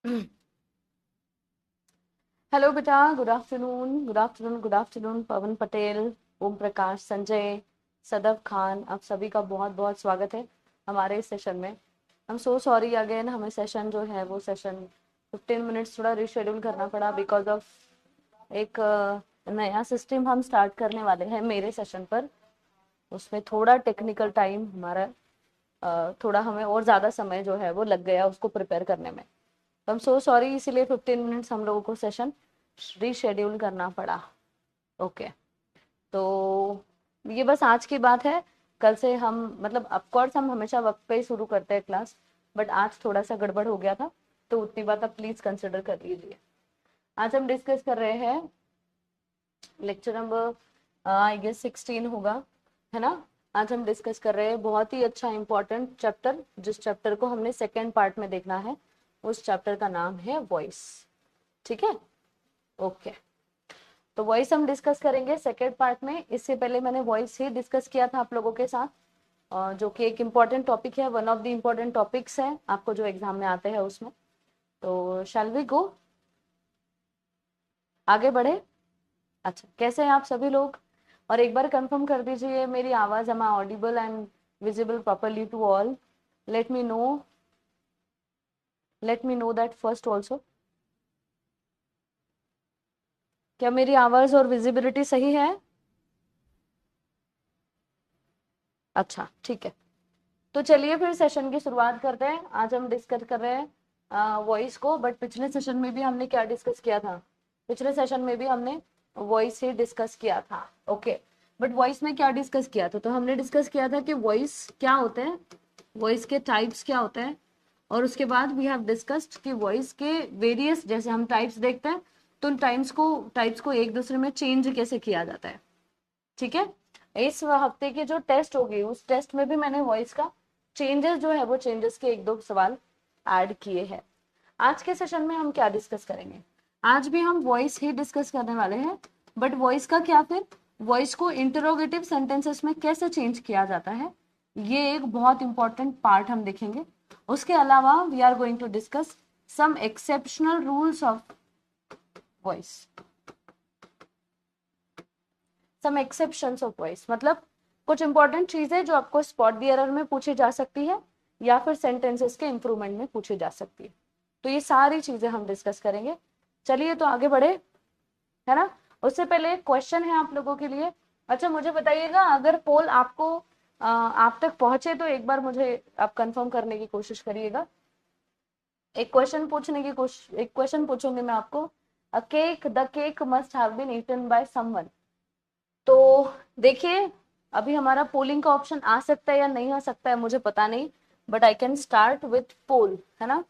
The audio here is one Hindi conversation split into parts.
हेलो बेटा, good afternoon, good afternoon, good afternoon. Pawan Patel, Om Prakash, Sanjay, Sadaf Khan, आप सभी का बहुत बहुत स्वागत है हमारे इस सेशन में। हम सो सॉरी अगेन, हमें सेशन जो है वो सेशन 15 मिनट्स थोड़ा रिशेड्यूल करना पड़ा बिकॉज ऑफ एक नया सिस्टम हम स्टार्ट करने वाले हैं मेरे सेशन पर। उसमें थोड़ा टेक्निकल टाइम हमारा थोड़ा हमें और ज़्यादा समय जो है वो लग गया उसको प्रिपेयर करने में। तो हम सो सॉरी, इसीलिए 15 मिनट्स हम लोगों को सेशन रीशेड्यूल करना पड़ा। ओके, तो ये बस आज की बात है। कल से हम मतलब ऑफकोर्स हम हमेशा वक्त पे ही शुरू करते हैं क्लास, बट आज थोड़ा सा गड़बड़ हो गया था, तो उतनी बात आप प्लीज कंसिडर कर लीजिए। आज हम डिस्कस कर रहे हैं लेक्चर नंबर आई गेस 16 होगा, है ना। आज हम डिस्कस कर रहे हैं बहुत ही अच्छा इंपॉर्टेंट चैप्टर, जिस चैप्टर को हमने सेकेंड पार्ट में देखना है। उस चैप्टर का नाम है वॉइस। ठीक है, ओके। तो वॉइस हम डिस्कस करेंगे सेकेंड पार्ट में। इससे पहले मैंने वॉइस ही डिस्कस किया था आप लोगों के साथ, जो कि एक इम्पॉर्टेंट टॉपिक है, one of the important topics है आपको जो एग्जाम में आते हैं उसमें। तो शैल वी गो, आगे बढ़े। अच्छा, कैसे हैं आप सभी लोग? और एक बार कंफर्म कर दीजिए मेरी आवाज am I audible and visible properly to all. Let me know, let me know that first also. क्या मेरी आवाज और विजिबिलिटी सही है? अच्छा, ठीक है। तो चलिए फिर सेशन की शुरुआत करते हैं। आज हम डिस्कस कर रहे हैं वॉइस को, बट पिछले सेशन में भी हमने क्या डिस्कस किया था? पिछले सेशन में भी हमने वॉइस ही डिस्कस किया था। ओके, बट वॉइस में क्या डिस्कस किया था? तो हमने डिस्कस किया था कि वॉइस क्या होते हैं, वॉइस के टाइप्स क्या होते हैं, और उसके बाद वी हैव डिस्कस्ड कि वॉइस के वेरियस, जैसे हम टाइप्स देखते हैं तो उन टाइप्स को एक दूसरे में चेंज कैसे किया जाता है। ठीक है, इस हफ्ते की जो टेस्ट होगी उस टेस्ट में भी मैंने वॉइस का चेंजेस जो है वो चेंजेस के एक दो सवाल ऐड किए हैं। आज के सेशन में हम क्या डिस्कस करेंगे? आज भी हम वॉइस ही डिस्कस करने वाले हैं, बट वॉइस का क्या, फिर वॉइस को इंटरोगेटिव सेंटेंसेस में कैसे चेंज किया जाता है, ये एक बहुत इंपॉर्टेंट पार्ट हम देखेंगे। उसके अलावा we are going to discuss some exceptional rules of voice, some exceptions of voice, मतलब कुछ इंपॉर्टेंट चीजें जो आपको स्पॉट द एरर में पूछी जा सकती है या फिर सेंटेंसेस के इंप्रूवमेंट में पूछी जा सकती है। तो ये सारी चीजें हम डिस्कस करेंगे। चलिए तो आगे बढ़े, है ना। उससे पहले एक क्वेश्चन है आप लोगों के लिए। अच्छा, मुझे बताइएगा अगर पोल आपको आप तक पहुंचे तो एक बार मुझे आप कंफर्म करने की कोशिश करिएगा। एक क्वेश्चन पूछूंगी मैं आपको। A cake, the cake must have been eaten by someone. तो देखिए, अभी हमारा पोलिंग का ऑप्शन आ सकता है या नहीं आ सकता है मुझे पता नहीं, but I can start with poll, है ना।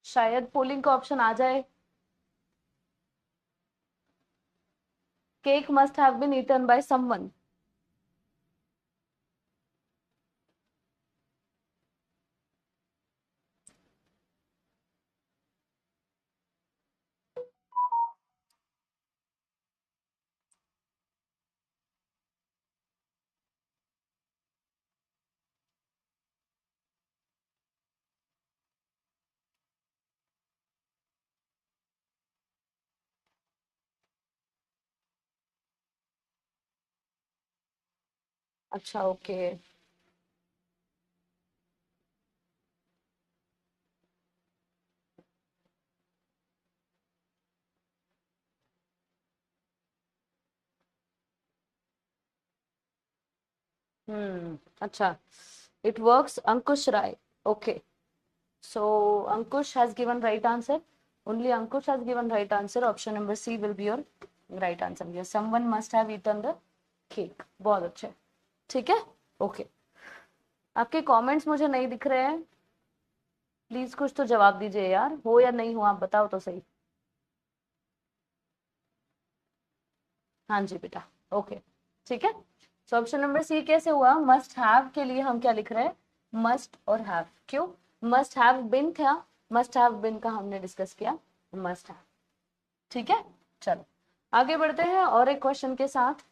शायद पोलिंग का ऑप्शन आ जाए। Cake must have been eaten by someone. अच्छा, ओके। अच्छा, it works, Ankush Rai. Okay, so Ankush has given right answer. Only Ankush has given right answer. Option number C will be your right answer. Yes, someone must have eaten the cake. बहुत अच्छे, ठीक है, ओके। आपके कमेंट्स मुझे नहीं दिख रहे हैं, प्लीज कुछ तो जवाब दीजिए यार, हो या नहीं हो आप बताओ तो सही। हाँ जी बेटा, ओके, ठीक है। सो ऑप्शन नंबर सी कैसे हुआ? मस्ट हैव के लिए हम क्या लिख रहे हैं? मस्ट और हैव। क्यों? मस्ट हैव बिन था, मस्ट हैव बिन का हमने डिस्कस किया, मस्ट हैव। ठीक है, चलो आगे बढ़ते हैं और एक क्वेश्चन के साथ।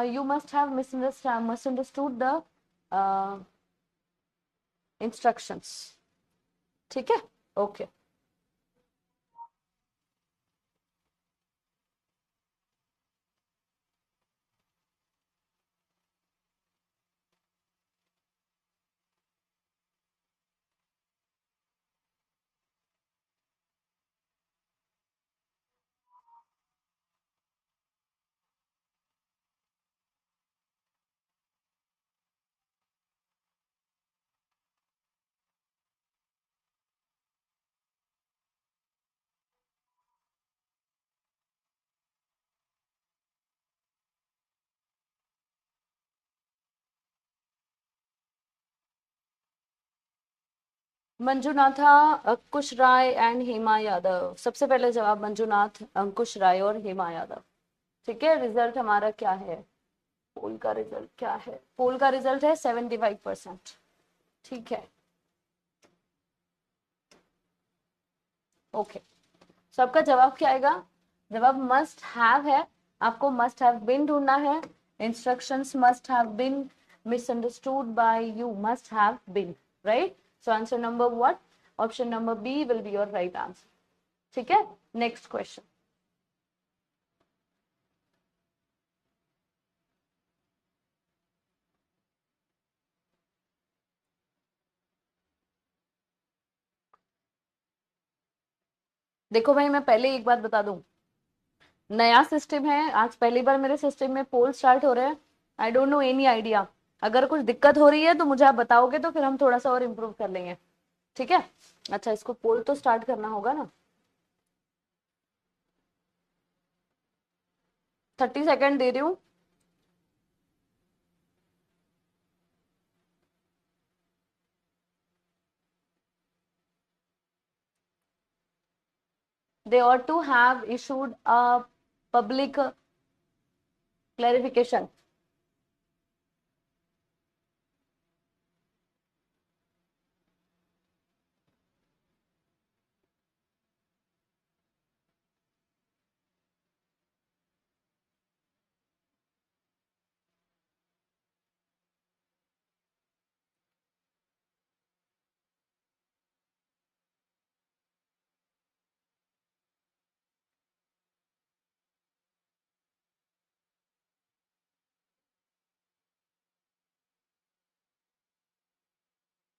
You must have misunderstood the instructions. ठीक है, ओके। मंजुनाथा, अंकुश राय एंड हेमा यादव। सबसे पहले जवाब मंजुनाथ, अंकुश राय और हेमा यादव। ठीक है, रिजल्ट हमारा क्या है? पोल का रिजल्ट क्या है? पोल का रिजल्ट है 75%। ठीक है, ओके। सबका जवाब क्या आएगा? जवाब मस्ट हैव है, आपको मस्ट हैव बीन ढूंढना है। Instructions must have been misunderstood by you, must have been, right? So answer number what? Option number B will be your right answer. ठीक है, नेक्स्ट क्वेश्चन। देखो भाई, मैं पहले एक बात बता दूं, नया सिस्टम है, आज पहली बार मेरे सिस्टम में पोल स्टार्ट हो रहे हैं। I don't know any idea. अगर कुछ दिक्कत हो रही है तो मुझे आप बताओगे, तो फिर हम थोड़ा सा और इम्प्रूव कर लेंगे। ठीक है, अच्छा इसको पोल तो स्टार्ट करना होगा ना। 30 सेकेंड दे रही हूँ। They ought to have issued a public clarification.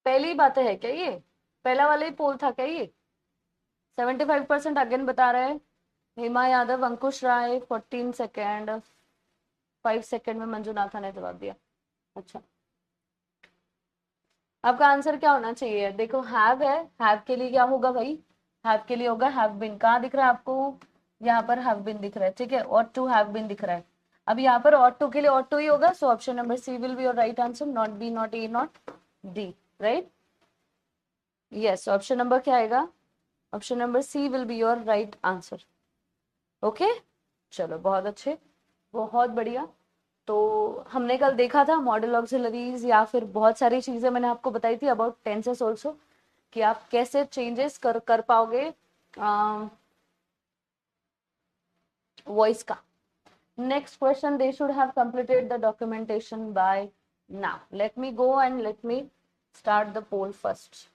पहली बात है क्या ये? पहला वाला ही पोल था क्या ये? 75% अगेन बता रहे हैं। हेमा यादव, अंकुश राय 14 सेकेंड, 5 सेकेंड में मंजुनाथा ने जवाब दिया। अच्छा, आपका आंसर क्या होना चाहिए? देखो हैव है, हैव के लिए क्या होगा भाई? हैव के लिए होगा हैव बीन। कहाँ दिख रहा है आपको? यहाँ पर हैव बीन दिख रहा है। ठीक है, ऑट टू हैव बीन दिख रहा है। अब यहाँ पर ऑट टू के लिए ऑट टू ही होगा, so option number C will be your right answer, not B, not A, not D, right? Yes, option number क्या आएगा? Option number C will be your right answer. Okay, चलो बहुत अच्छे, बहुत बढ़िया। तो हमने कल देखा था मॉडल ऑक्सिलरीज, या फिर बहुत सारी चीजें मैंने आपको बताई थी अबाउट टेंसेस ऑल्सो, कि आप कैसे चेंजेस कर पाओगे वॉइस का। Next question, they should have completed the documentation by now. Let me go and let me start the poll first.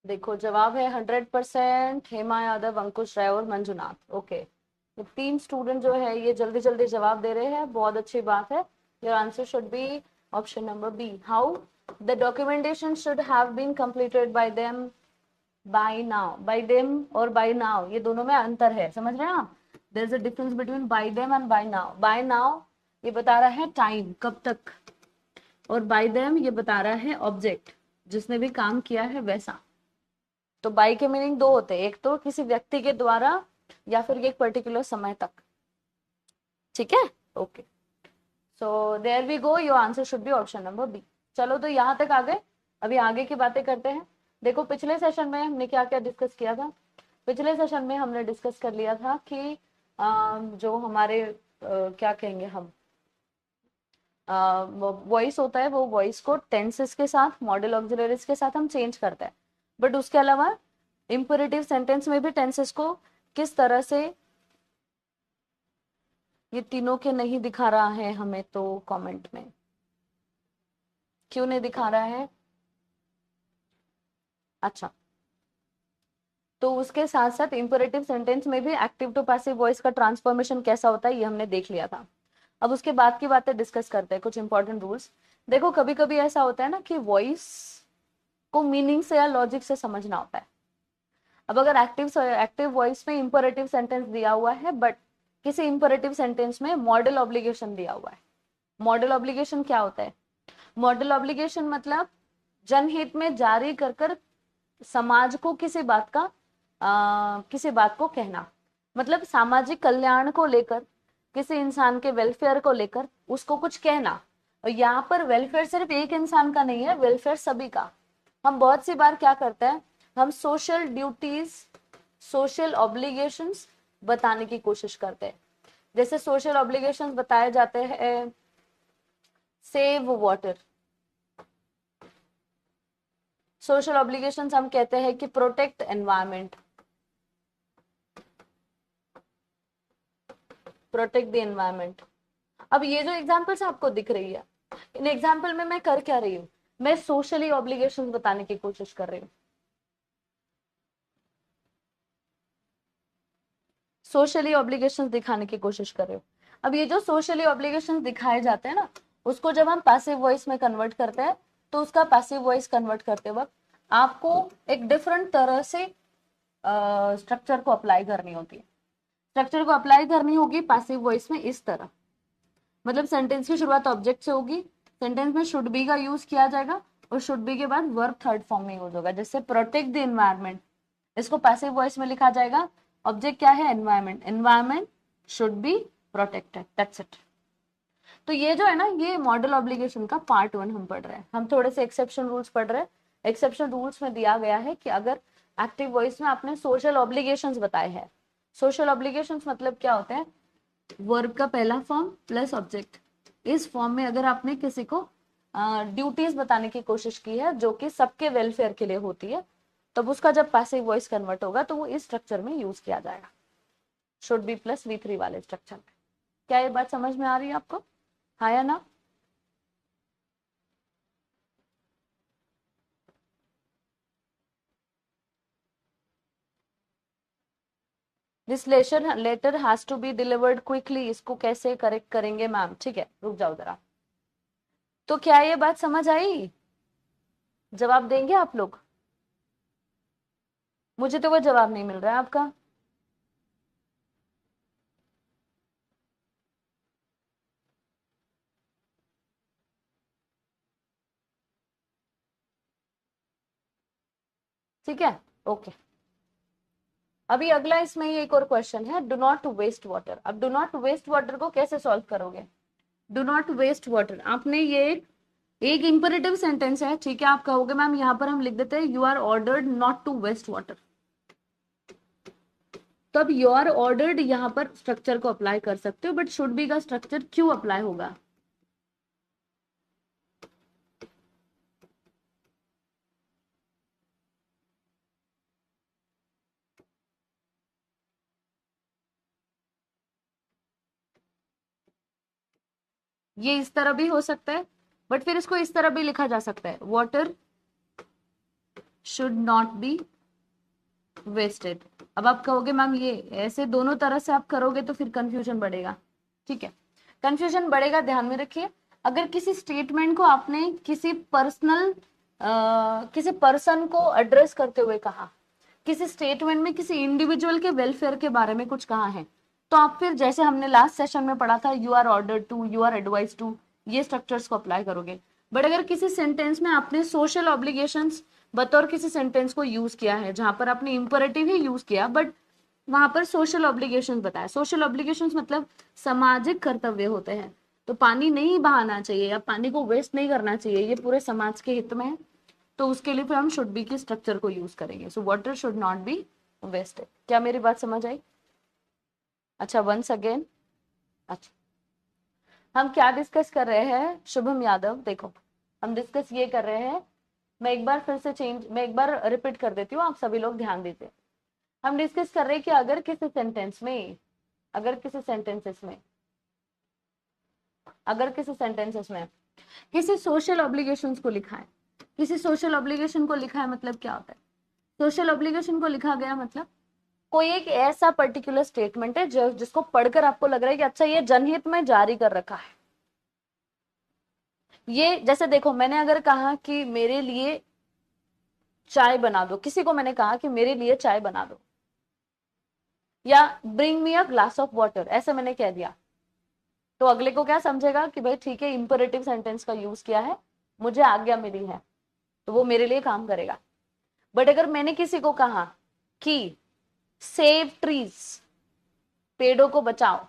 देखो जवाब है 100%, हेमा यादव, अंकुश राय और मंजुनाथ। ओके, ये तीन स्टूडेंट जो है ये जल्दी जल्दी जवाब दे रहे हैं, बहुत अच्छी बात है। Your answer should be option number B. How? The documentation should have been completed by them by now. By them और बाय नाउ ये दोनों में अंतर है, समझ रहे हैं आप? There is a difference between by them and by now. By now ये बता रहा है टाइम, कब तक, और बाय देम ये बता रहा है ऑब्जेक्ट, जिसने भी काम किया है वैसा। तो बाय के मीनिंग दो होते हैं, एक तो किसी व्यक्ति के द्वारा या फिर एक पर्टिकुलर समय तक। ठीक है, okay. So there we go, your answer should be option number B. चलो तो यहाँ तक आ गए, अभी आगे की बातें करते हैं। देखो पिछले सेशन में हमने क्या क्या डिस्कस किया था। पिछले सेशन में हमने डिस्कस कर लिया था कि जो हमारे क्या कहेंगे हम, वॉइस होता है, वो वॉइस को टेंसेस के साथ, मॉडल ऑक्सिलरीज के साथ हम चेंज करते हैं। बट उसके अलावा इंपेरेटिव सेंटेंस में भी टेंसेस को किस तरह से, ये तीनों के नहीं दिखा रहा है हमें तो कमेंट में, क्यों नहीं दिखा रहा है? अच्छा, तो उसके साथ साथ इंपेरेटिव सेंटेंस में भी एक्टिव टू पैसिव वॉइस का ट्रांसफॉर्मेशन कैसा होता है ये हमने देख लिया था। अब उसके बाद की बातें डिस्कस करते हैं, कुछ इंपॉर्टेंट रूल्स। देखो कभी कभी ऐसा होता है ना कि वॉइस को मीनिंग से या लॉजिक से समझना होता है। अब अगर एक्टिव वॉइस में इंपेरेटिव सेंटेंस दिया हुआ है, बट किसी इंपेरेटिव सेंटेंस में मॉडल ऑब्लिगेशन दिया हुआ है। मॉडल ऑब्लिगेशन क्या होता है? मॉडल ऑब्लिगेशन मतलब जनहित में जारी कर कर समाज को किसी बात का किसी बात को कहना, मतलब सामाजिक कल्याण को लेकर, किसी इंसान के वेलफेयर को लेकर उसको कुछ कहना। और यहाँ पर वेलफेयर सिर्फ एक इंसान का नहीं है, वेलफेयर सभी का। हम बहुत सी बार क्या करते हैं, हम सोशल ड्यूटीज, सोशल ऑब्लिगेशंस बताने की कोशिश करते हैं। जैसे सोशल ऑब्लिगेशंस बताए जाते हैं, सेव वाटर। सोशल ऑब्लिगेशंस हम कहते हैं कि protect environment, protect the environment. अब ये जो एग्जांपल्स आपको दिख रही है, इन एग्जांपल में मैं कर क्या रही हूँ, मैं सोशली ऑब्लिगेशंस बताने की कोशिश कर रही हूँ। सोशली ऑब्लिगेशंस दिखाने की कोशिश कर रहे हो। अब ये जो सोशली ऑब्लिगेशंस दिखाए जाते हैं ना, उसको जब हम पैसिव वॉइस में कन्वर्ट करते हैं, तो उसका पैसिव वॉइस कन्वर्ट करते वक्त आपको एक डिफरेंट तरह से स्ट्रक्चर को अप्लाई करनी होती है। स्ट्रक्चर को अप्लाई करनी होगी पैसिव वॉइस में इस तरह, मतलब सेंटेंस की शुरुआत ऑब्जेक्ट से होगी, सेंटेंस में शुड बी का यूज किया जाएगा, और शुड बी के बाद वर्ब थर्ड फॉर्म में यूज होगा। जैसे प्रोटेक्ट द एनवायरमेंट, इसको पैसिव वॉइस में लिखा जाएगा, ऑब्जेक्ट क्या है, environment, environment should be protected, that's it. तो ये जो है ना, ये मॉडल ऑब्लिगेशन का पार्ट 1 हम पढ़ रहे हैं। हम थोड़े से एक्सेप्शन रूल्स पढ़ रहे हैं। एक्सेप्शन रूल्स में दिया गया है कि अगर एक्टिव वॉइस में आपने सोशल ऑब्लिगेशंस बताए हैं, सोशल ऑब्लिगेशंस मतलब क्या होते हैं, वर्ब का पहला फॉर्म प्लस ऑब्जेक्ट, इस फॉर्म में अगर आपने किसी को ड्यूटीज बताने की कोशिश की है जो कि सबके वेलफेयर के लिए होती है, तब उसका जब पैसिव वॉइस कन्वर्ट होगा तो वो इस स्ट्रक्चर में यूज किया जाएगा, शुड बी प्लस V3 वाले स्ट्रक्चर में। क्या ये बात समझ में आ रही है आपको, हाँ या ना? This letter has to be delivered quickly, इसको कैसे करेक्ट करेंगे मैम? ठीक है, रुक जाओ जरा। तो क्या ये बात समझ आई? जवाब देंगे आप लोग? मुझे तो वो जवाब नहीं मिल रहा है आपका। ठीक है, ओके। अभी अगला इसमें ये एक और क्वेश्चन है, डू नॉट वेस्ट वाटर। अब डू नॉट वेस्ट वाटर को कैसे सॉल्व करोगे? डू नॉट वेस्ट वाटर, आपने ये एक इंपेरेटिव सेंटेंस है, ठीक है। आप कहोगे मैम यहाँ पर हम लिख देते हैं you are ordered not to waste water, तब यू आर ऑर्डर्ड यहाँ पर स्ट्रक्चर को अप्लाई कर सकते हो, बट शुड बी का स्ट्रक्चर क्यों अप्लाई होगा? ये इस तरह भी हो सकता है, बट फिर इसको इस तरह भी लिखा जा सकता है, water should not be wasted. अब आप कहोगे मैम ये ऐसे दोनों तरह से आप करोगे तो फिर कंफ्यूजन बढ़ेगा। ठीक है, कंफ्यूजन बढ़ेगा, ध्यान में रखिए। अगर किसी स्टेटमेंट को आपने किसी पर्सन को एड्रेस करते हुए कहा, किसी स्टेटमेंट में किसी इंडिविजुअल के वेलफेयर के बारे में कुछ कहा है, तो आप फिर जैसे हमने लास्ट सेशन में पढ़ा था, you are order to, you are advise to, ये स्ट्रक्चर्स को अप्लाई करोगे। बट अगर किसी सेंटेंस में आपने सोशल ऑब्लिगेशंस बतौर किसी सेंटेंस को यूज किया है, जहां पर आपने इंपरेटिव ही यूज किया बट वहां पर सोशल ऑब्लिगेशंस बताया, सोशल ऑब्लिगेशंस मतलब सामाजिक कर्तव्य होते हैं, तो पानी नहीं बहाना चाहिए या पानी को वेस्ट नहीं करना चाहिए, ये पूरे समाज के हित में है, तो उसके लिए फिर हम शुड बी के स्ट्रक्चर को यूज करेंगे। So water should not be wasted. क्या मेरी बात समझ आई? अच्छा, वंस अगेन, अच्छा हम क्या डिस्कस कर रहे हैं शुभम यादव? देखो हम डिस्कस ये कर रहे हैं, मैं एक बार फिर से मैं एक बार रिपीट कर देती हूँ, आप सभी लोग ध्यान दीजिए। हम डिस्कस कर रहे हैं कि अगर किसी सेंटेंस में, अगर किसी सेंटेंसेस में किसी सोशल ऑब्लिगेशंस को लिखा है, किसी सोशल ऑब्लिगेशन को लिखा है मतलब क्या होता है? सोशल ऑब्लिगेशन को लिखा गया मतलब कोई एक ऐसा पर्टिकुलर स्टेटमेंट है जिसको पढ़कर आपको लग रहा है कि अच्छा ये जनहित में जारी कर रखा है। ये जैसे देखो, मैंने अगर कहा कि मेरे लिए चाय बना दो, किसी को मैंने कहा कि मेरे लिए चाय बना दो, या bring me a glass of water, ऐसे मैंने कह दिया, तो अगले को क्या समझेगा कि भाई ठीक है, इंपरेटिव सेंटेंस का यूज किया है, मुझे आज्ञा मिली है, तो वो मेरे लिए काम करेगा। बट अगर मैंने किसी को कहा कि सेव ट्रीज, पेड़ों को बचाओ,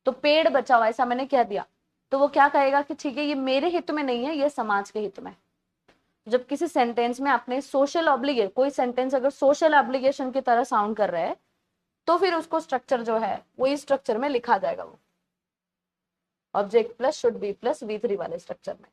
तो पेड़ बचाओ ऐसा मैंने कह दिया, तो वो क्या कहेगा कि ठीक है ये मेरे हित में नहीं है, ये समाज के हित में। जब किसी सेंटेंस में आपने सोशल ऑब्लिगेशन, कोई सेंटेंस अगर सोशल ऑब्लिगेशन की तरह साउंड कर रहा है, तो फिर उसको स्ट्रक्चर जो है वो इस स्ट्रक्चर में लिखा जाएगा, वो object plus should be plus V3 वाले स्ट्रक्चर में।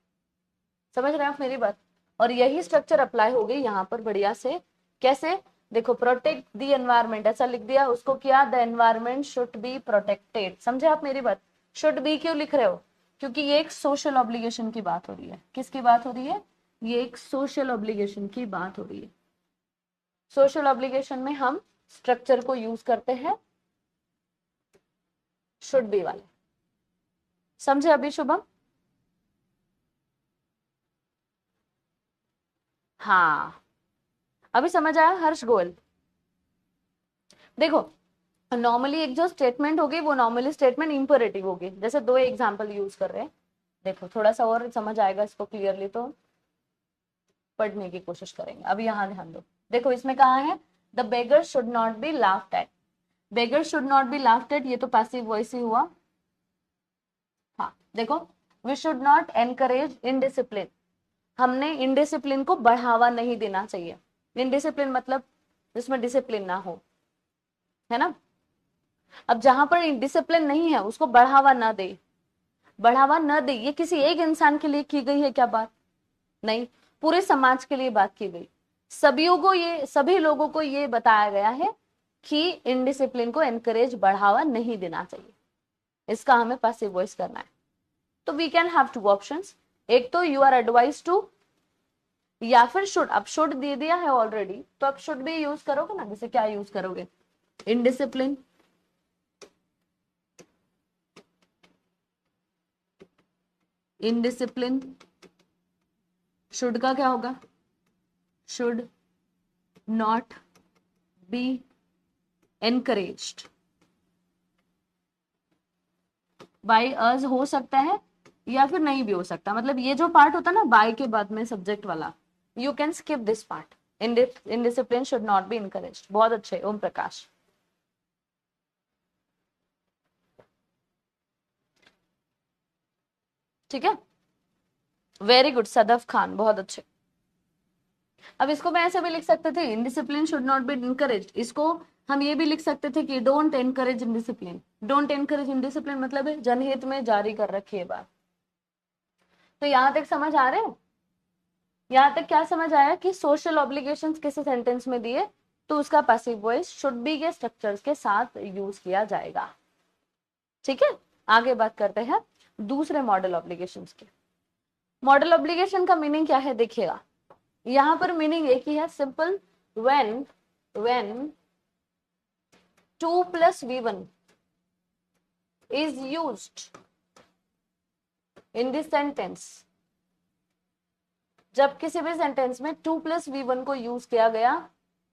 समझ रहे हैं आप मेरी बात? और यही स्ट्रक्चर अप्लाई हो गई यहाँ पर बढ़िया से। कैसे? देखो, प्रोटेक्ट द एनवायरमेंट ऐसा लिख दिया, उसको किया the environment should be protected. समझे आप मेरी बात? शुड बी क्यों लिख रहे हो? क्योंकि ये एक सोशल ऑब्लिगेशन की बात हो रही है। किसकी बात हो रही है? ये एक सोशल ऑब्लिगेशन की बात हो रही है। सोशल ऑब्लिगेशन में हम स्ट्रक्चर को यूज करते हैं शुड बी वाले। समझे अभी शुभम? हाँ, अभी समझ आया हर्ष गोयल? देखो, नॉर्मली एक जो स्टेटमेंट होगी वो नॉर्मली स्टेटमेंट इंपरेटिव होगी, जैसे दो एग्जांपल यूज कर रहे हैं। देखो थोड़ा सा और समझ आएगा इसको क्लियरली, तो पढ़ने की कोशिश करेंगे। अब यहाँ ध्यान दो, देखो इसमें कहा है the beggar should not be laughed at. Beggar should not be laughed at, ये तो पैसिव वॉइस ही हुआ। हाँ देखो, we should not encourage indiscipline, हमने इनडिसिप्लिन को बढ़ावा नहीं देना चाहिए। इनडिसिप्लिन मतलब जिसमें डिसिप्लिन ना हो, है ना? अब जहां पर डिसिप्लिन नहीं है उसको बढ़ावा ना दे, बढ़ावा न दे, ये किसी एक इंसान के लिए की गई है क्या बात? नहीं, पूरे समाज के लिए बात की गई। सभी लोगों को ये बताया गया है कि इनडिसिप्लिन को एनकरेज, बढ़ावा नहीं देना चाहिए, इसका हमें पैसिव वॉइस करना है। तो we can have two options, एक तो यू आर एडवाइज टू, या फिर शुड। अब शुड दे दिया है ऑलरेडी, तो अब शुड भी यूज करोगे ना, जैसे क्या यूज करोगे? इनडिसिप्लिन, इनडिसिप्लिन, शुड का क्या होगा? Should not B encouraged by us हो सकता है, या फिर नहीं भी हो सकता। मतलब ये जो पार्ट होता है ना बाय के बाद में सब्जेक्ट वाला, you can skip this part. Indiscipline should not B encouraged. बहुत अच्छे ओम प्रकाश। ठीक है, वेरी गुड सदफ खान, बहुत अच्छे। अब इसको मैं ऐसे भी लिख सकते थे, indiscipline should not B encouraged. इसको हम ये भी लिख सकते थे कि don't encourage indiscipline. Don't encourage indiscipline मतलब है जनहित में जारी कर रखी है बात। तो यहां तक समझ आ रहे हैं? यहां तक क्या समझ आया कि सोशल ऑब्लिगेशंस किसी सेंटेंस में दिए तो उसका पैसिव वॉइस शुड बी के स्ट्रक्चर्स के साथ यूज किया जाएगा। ठीक है, आगे बात करते हैं दूसरे मॉडल ऑब्लिगेशंस के। मॉडल ऑब्लिगेशन का मीनिंग क्या है देखिएगा, यहां पर मीनिंग एक ही है, simple. When 2 plus V1 is used in this sentence, जब किसी भी सेंटेंस में 2 plus V1 को यूज किया गया,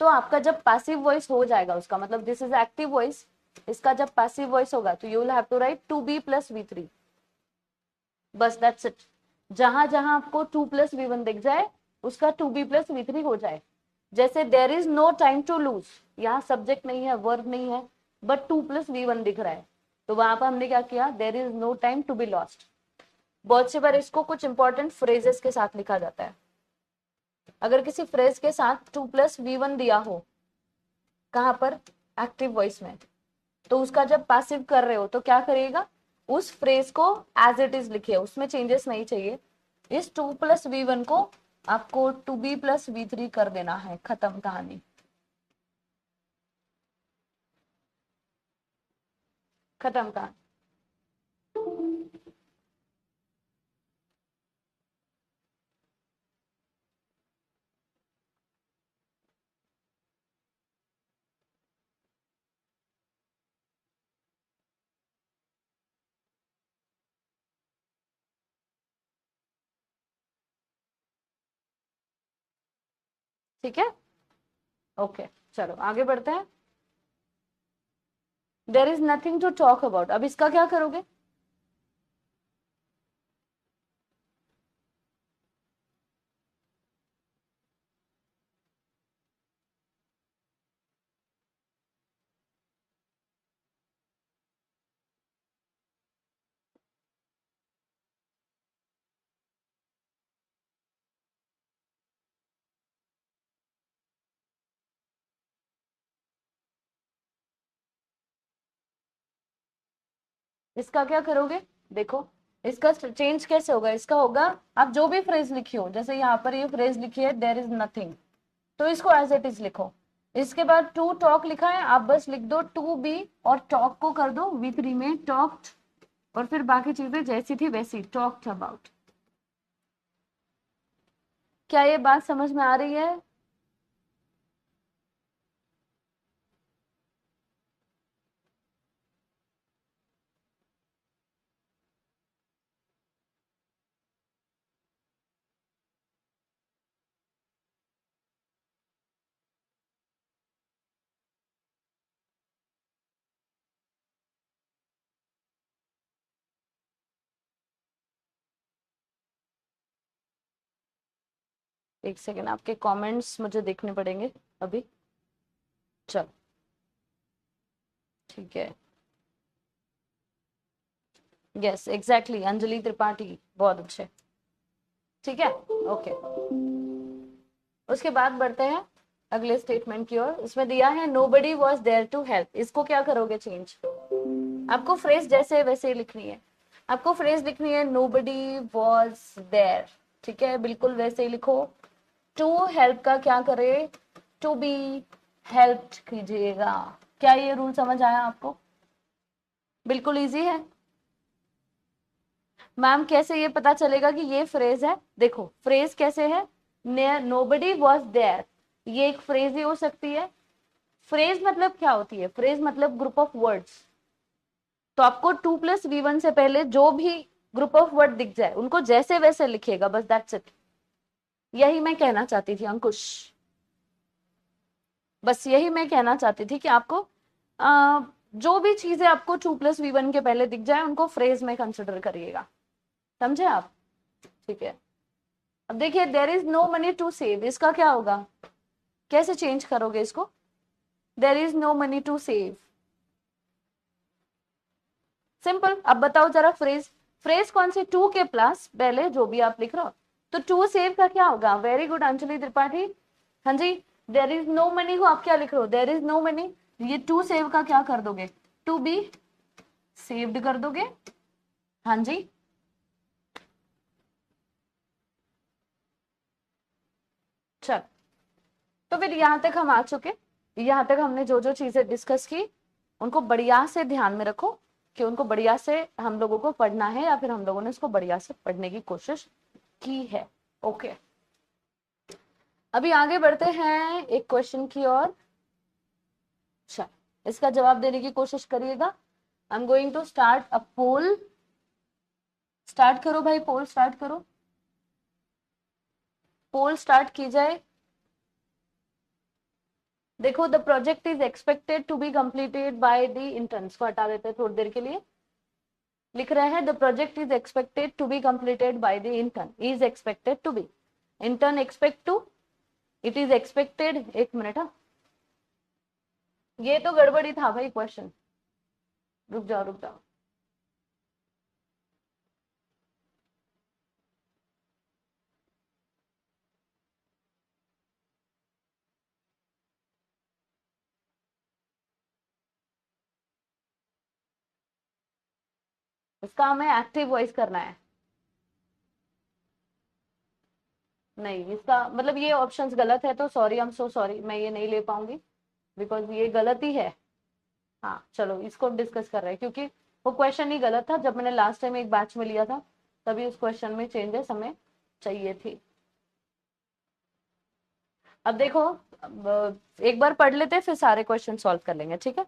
तो आपका जब पैसिव वॉइस हो जाएगा उसका मतलब दिस इज एक्टिव वॉइस, इसका जब पैसिव वॉइस होगा तो you will have to write to be plus V3, बस दैट्स इट। जहां जहां आपको 2 + V1 दिख जाए उसका 2B + V3 हो जाए। जैसे there is no time to lose, यहाँ सब्जेक्ट नहीं है, वर्ब नहीं है, बट 2 + V1 दिख रहा है, तो वहां पर हमने क्या किया, there is no time to be lost. बहुत सी बार इसको कुछ इंपॉर्टेंट फ्रेजेस के साथ लिखा जाता है। अगर किसी फ्रेज के साथ 2 + V1 दिया हो, कहां पर, एक्टिव वॉइस में, तो उसका जब पैसिव कर रहे हो तो क्या करिएगा, उस फ्रेज को एज इट इज लिखिए, उसमें चेंजेस नहीं चाहिए। इस 2 + V1 को आपको 2B + V3 कर देना है, खत्म कहानी, खत्म कहानी। ठीक है, ओके, चलो आगे बढ़ते हैं। There is nothing to talk about, अब इसका क्या करोगे, इसका क्या करोगे, देखो इसका चेंज कैसे होगा, इसका होगा, आप जो भी फ्रेज लिखी हो, जैसे यहाँ पर ये फ्रेज लिखी है देयर इज नथिंग, तो इसको एज इट इज लिखो। इसके बाद टू टॉक लिखा है, आप बस लिख दो 2B और टॉक को कर दो V3 में टॉक्ड, और फिर बाकी चीजें जैसी थी वैसी, टॉक्ड अबाउट। क्या ये बात समझ में आ रही है? एक सेकेंड, आपके कमेंट्स मुझे देखने पड़ेंगे अभी, चलो ठीक है। यस एग्जैक्टली, अंजलि त्रिपाठी, बहुत अच्छे, ठीक है, ओके। उसके बाद बढ़ते हैं अगले स्टेटमेंट की ओर। इसमें दिया है nobody was there to help, इसको क्या करोगे चेंज, आपको फ्रेज जैसे वैसे लिखनी है, आपको फ्रेज लिखनी है नोबडी वॉज देयर, ठीक है, बिल्कुल वैसे ही लिखो। टू हेल्प का क्या करे, टू बी हेल्प्ड कीजिएगा। क्या ये रूल समझ आया आपको? बिल्कुल इजी है। मैम कैसे ये पता चलेगा कि ये फ्रेज है, देखो फ्रेज कैसे है, नोबडी वॉज देयर, ये एक फ्रेज ही हो सकती है। फ्रेज मतलब क्या होती है, फ्रेज मतलब ग्रुप ऑफ वर्ड्स, तो आपको 2 + V1 से पहले जो भी ग्रुप ऑफ वर्ड दिख जाए उनको जैसे वैसे लिखिएगा, बस दैट्स इट। यही मैं कहना चाहती थी अंकुश, बस यही मैं कहना चाहती थी कि आपको जो भी चीजें आपको 2 + V1 के पहले दिख जाए उनको फ्रेज में कंसिडर करिएगा, समझे आप? ठीक है, अब देखिए there is no money to save, इसका क्या होगा, कैसे चेंज करोगे इसको, there is no money to save, simple. अब बताओ जरा फ्रेज, फ्रेज कौन सी, टू के प्लस पहले जो भी आप लिख रहे हो, तो टू सेव का क्या होगा, वेरी गुड अंजलि त्रिपाठी, हाँ जी, देर इज नो मनी को आप क्या लिख रहे हो, देर इज नो मनी, ये टू सेव का क्या कर दोगे, टू बी सेव्ड कर दोगे, हाँ जी, चल। तो फिर यहां तक हम आ चुके, यहां तक हमने जो जो चीजें डिस्कस की उनको बढ़िया से ध्यान में रखो, कि उनको बढ़िया से हम लोगों को पढ़ना है, या फिर हम लोगों ने इसको बढ़िया से पढ़ने की कोशिश की है, ओके। अभी आगे बढ़ते हैं एक क्वेश्चन की ओर, अच्छा इसका जवाब देने की कोशिश करिएगा। I am going to start a poll, start करो भाई, पोल स्टार्ट करो, पोल स्टार्ट की जाए। देखो, the project is expected to be completed by the interns को हटा देते हैं थोड़ी देर के लिए। लिख रहे हैं the project is expected to be completed by the intern, is expected to be, intern expect to, it is expected. एक मिनट, हाँ ये तो गड़बड़ी था भाई क्वेश्चन, रुक जाओ रुक जाओ। इसका हमें एक्टिव वॉइस करना है। नहीं, इसका मतलब ये ऑप्शंस गलत है, तो sorry, I am so sorry, मैं ये नहीं ले पाऊंगी बिकॉज ये गलत ही है। हाँ चलो, इसको डिस्कस कर रहे हैं क्योंकि वो क्वेश्चन ही गलत था। जब मैंने लास्ट टाइम एक बैच में लिया था तभी उस क्वेश्चन में चेंजेस हमें चाहिए थी। अब देखो, एक बार पढ़ लेते हैं फिर सारे क्वेश्चन सॉल्व कर लेंगे, ठीक है।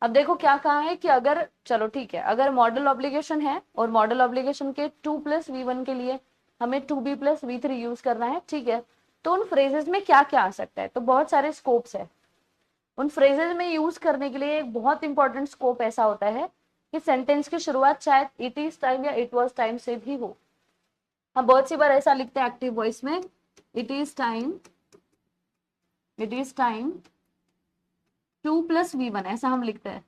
अब देखो क्या कहा है कि अगर, चलो ठीक है, अगर मॉडल ऑब्लिगेशन है और मॉडल ऑब्लिगेशन के 2+V1 के लिए हमें 2B+V3 यूज करना है, ठीक है, तो उन फ्रेजेस में क्या क्या आ सकता है, तो बहुत सारे स्कोप्स है। उन फ्रेजेस में यूज करने के लिए एक बहुत इंपॉर्टेंट स्कोप ऐसा होता है कि सेंटेंस की शुरुआत शायद इट इज टाइम या इट वॉज टाइम से भी हो। हम बहुत सी बार ऐसा लिखते हैं एक्टिव वॉइस में, it is time, it is time 2+V1, ऐसा हम लिखते हैं।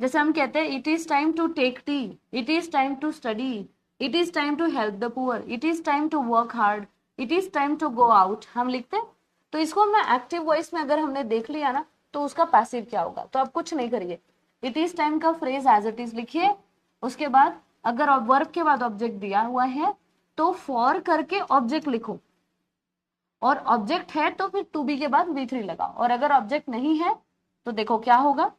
जैसे हम कहते हैं it is time to take tea, it is time to study, it is time to help the poor, it is time to work hard, it is time to go out, हम लिखते हैं। तो इसको हमने एक्टिव वॉइस में अगर हमने देख लिया ना, तो उसका पैसिव क्या होगा, तो आप कुछ नहीं करिए, इट इज टाइम का फ्रेज एज इट इज लिखिए। उसके बाद अगर वर्ब के बाद ऑब्जेक्ट दिया हुआ है तो फॉर करके ऑब्जेक्ट लिखो, और ऑब्जेक्ट है तो फिर टू बी के बाद V3 लगाओ, और अगर ऑब्जेक्ट नहीं है तो देखो क्या होगा,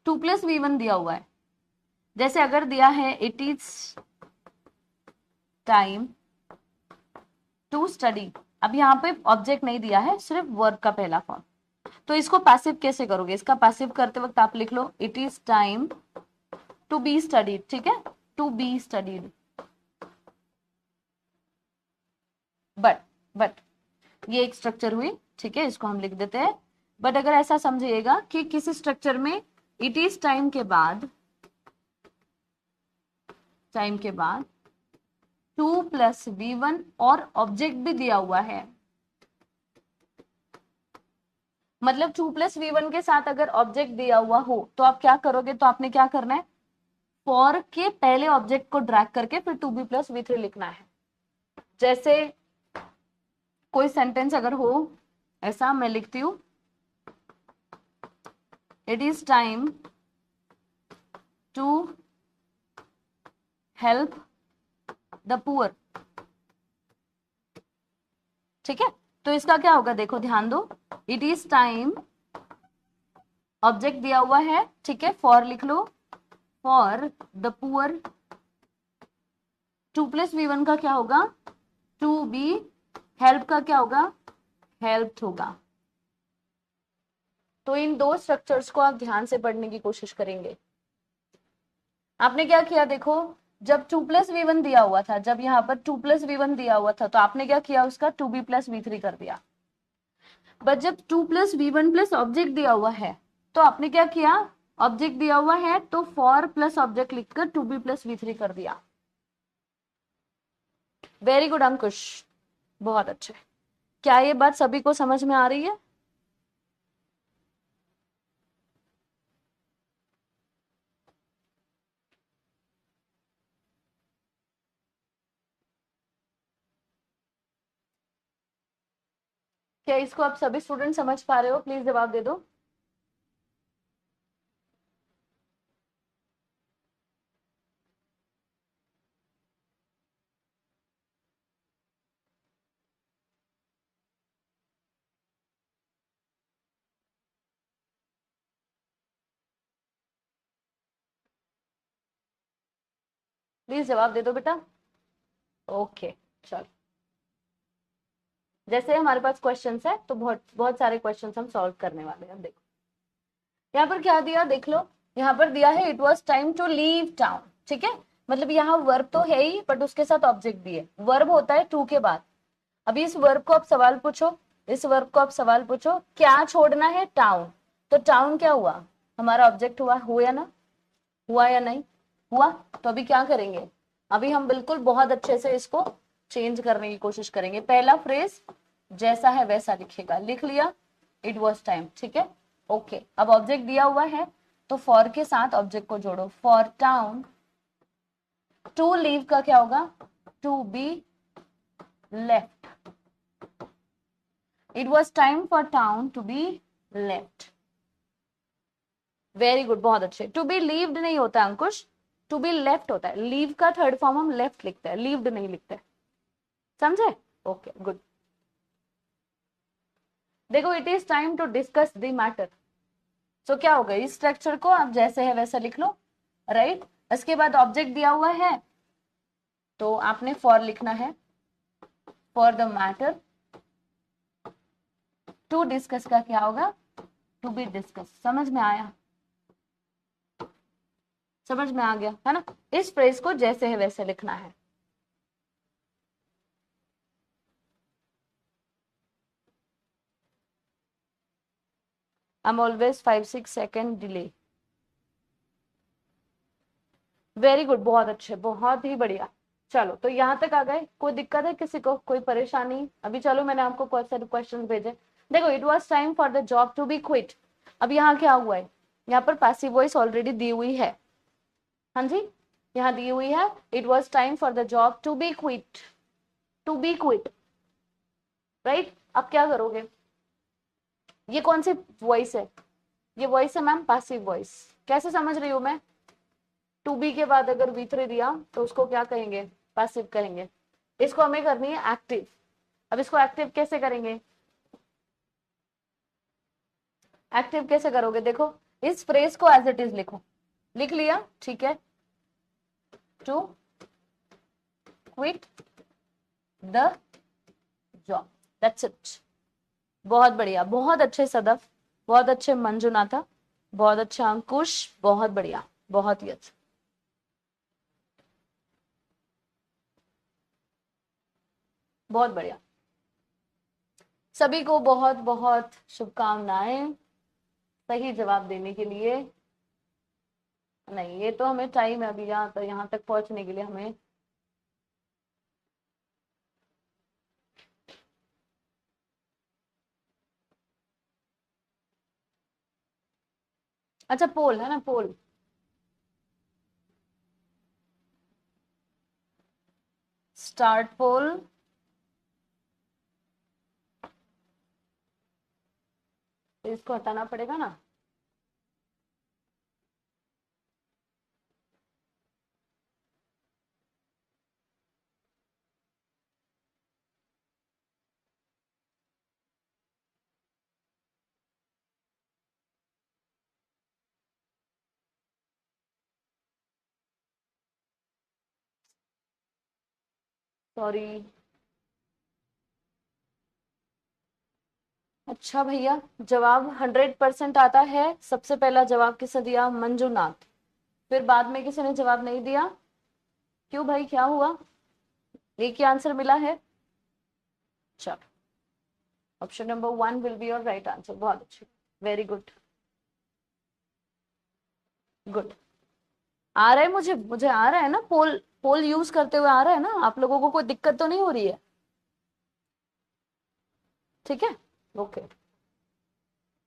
2+V1 दिया हुआ है। जैसे अगर दिया है it is time to study, अब यहाँ पे ऑब्जेक्ट नहीं दिया है, सिर्फ वर्ब का पहला फॉर्म, तो इसको पैसिव कैसे करोगे, इसका पैसिव करते वक्त आप लिख लो it is time to be studied, ठीक है, टू बी स्टडीड। बट ये एक स्ट्रक्चर हुई, ठीक है, इसको हम लिख देते हैं। बट अगर ऐसा समझिएगा कि किसी स्ट्रक्चर में इट इज टाइम के बाद, टाइम के बाद 2+V1 और ऑब्जेक्ट भी दिया हुआ है, मतलब 2+V1 के साथ अगर ऑब्जेक्ट दिया हुआ हो तो आप क्या करोगे, तो आपने क्या करना है, फॉर के पहले ऑब्जेक्ट को ड्रैग करके फिर 2B+V3 लिखना है। जैसे कोई सेंटेंस अगर हो ऐसा, मैं लिखती हूं it is time to help the poor, ठीक है, तो इसका क्या होगा, देखो ध्यान दो, इट इज टाइम, ऑब्जेक्ट दिया हुआ है, ठीक है, फॉर लिख लो, फॉर द पुअर, 2+V1 का क्या होगा, टू बी, हेल्प का क्या होगा, हेल्प्ड होगा। तो इन दो स्ट्रक्चर्स को आप ध्यान से पढ़ने की कोशिश करेंगे। आपने क्या किया, देखो जब 2+V1 दिया हुआ था, जब यहाँ पर 2+V1 दिया हुआ था तो आपने क्या किया, उसका 2B+V3 कर दिया। बट जब 2+V1 प्लस ऑब्जेक्ट दिया हुआ है तो आपने क्या किया, ऑब्जेक्ट दिया हुआ है तो फॉर प्लस ऑब्जेक्ट लिखकर 2B+V3 कर दिया। वेरी गुड अंकुश, बहुत अच्छे। क्या ये बात सभी को समझ में आ रही है? क्या इसको आप सभी स्टूडेंट समझ पा रहे हो? प्लीज जवाब दे दो। प्लीज जवाब दे दो बेटा। ओके चलो, जैसे हमारे पास क्वेश्चंस है तो बहुत बहुत सारे क्वेश्चंस हम सॉल्व करने वाले हैं। देखो यहाँ पर क्या दिया, देख लो, यहाँ पर दिया है it was time to leave town, ठीक है, मतलब यहाँ वर्ब तो है ही बट उसके साथ ऑब्जेक्ट भी है। वर्ब होता है टू के बाद। अभी इस वर्ब को आप सवाल पूछो, इस वर्ब को आप सवाल पूछो क्या छोड़ना है, टाउन। तो टाउन क्या हुआ, हमारा ऑब्जेक्ट हुआ, हुआ ना, हुआ या नहीं हुआ। तो अभी क्या करेंगे, अभी हम बिल्कुल बहुत अच्छे से इसको चेंज करने की कोशिश करेंगे। पहला फ्रेज जैसा है वैसा लिखेगा, लिख लिया, इट वॉज टाइम, ठीक है, ओके। अब ऑब्जेक्ट दिया हुआ है तो फॉर के साथ ऑब्जेक्ट को जोड़ो, फॉर टाउन टू लीव का क्या होगा, to be left. It was time for town to be left. Very good, बहुत अच्छे। टू बी लीव्ड नहीं होता अंकुश, टू बी लेफ्ट होता है। लीव का थर्ड फॉर्म हम लेफ्ट लिखते हैं, लीव्ड नहीं लिखते, समझे, ओके गुड। देखो it is time to discuss the matter. So क्या होगा, इस स्ट्रक्चर को आप जैसे है वैसा लिख लो, राइट। इसके बाद ऑब्जेक्ट दिया हुआ है तो आपने फॉर लिखना है, for the matter to discuss का क्या होगा, टू बी डिस्कस। समझ में आया, समझ में आ गया है ना। इस फ्रेज को जैसे है वैसे लिखना है। I'm always 5-6 second delay. Very good, बहुत अच्छे, बहुत ही बढ़िया। चलो तो यहाँ तक आ गए, कोई दिक्कत है किसी को, कोई परेशानी। अभी चलो मैंने आपको बहुत सारे क्वेश्चन भेजे। देखो it was time for the job to be quit. अब यहाँ क्या हुआ है, यहाँ पर पैसिव वॉइस ऑलरेडी दी हुई है, हाँ जी, यहाँ दी हुई है, it was time for the job to be quit, to be quit, right. अब क्या करोगे, ये कौन सी वॉइस है, ये वॉइस है मैम पैसिव वॉइस। कैसे समझ रही हूँ मैं, टू बी के बाद अगर V3 दिया तो उसको क्या कहेंगे, पैसिव कहेंगे। इसको हमें करनी है एक्टिव। अब इसको एक्टिव कैसे करेंगे, एक्टिव कैसे करोगे, देखो इस फ्रेज को एज इट इज लिखो, लिख लिया, ठीक है, to quit the job, that's it. बहुत बढ़िया, बहुत अच्छे सदफ, बहुत अच्छे मंजुनाथा, बहुत अच्छा अंकुश, बहुत बढ़िया, बहुत ही अच्छा। बहुत बढ़िया, सभी को बहुत बहुत शुभकामनाएं सही जवाब देने के लिए। नहीं ये तो हमें टाइम है अभी, यहाँ तक पहुंचने के लिए हमें। अच्छा पोल है ना, पोल, स्टार्ट पोल। तो इसको हटाना पड़ेगा ना, सॉरी। अच्छा भैया, जवाब 100% आता है। सबसे पहला जवाब किसे दिया, मंजुनाथ। फिर बाद में किसी ने जवाब नहीं दिया, क्यों भाई, क्या हुआ, एक ही आंसर मिला है। चलो option number 1 will be your right answer, बहुत अच्छे, वेरी गुड, गुड। आ रहा है मुझे, मुझे आ रहा है ना, पोल पोल यूज करते हुए आ रहा है ना, आप लोगों को कोई दिक्कत तो नहीं हो रही है, ठीक है, ओके।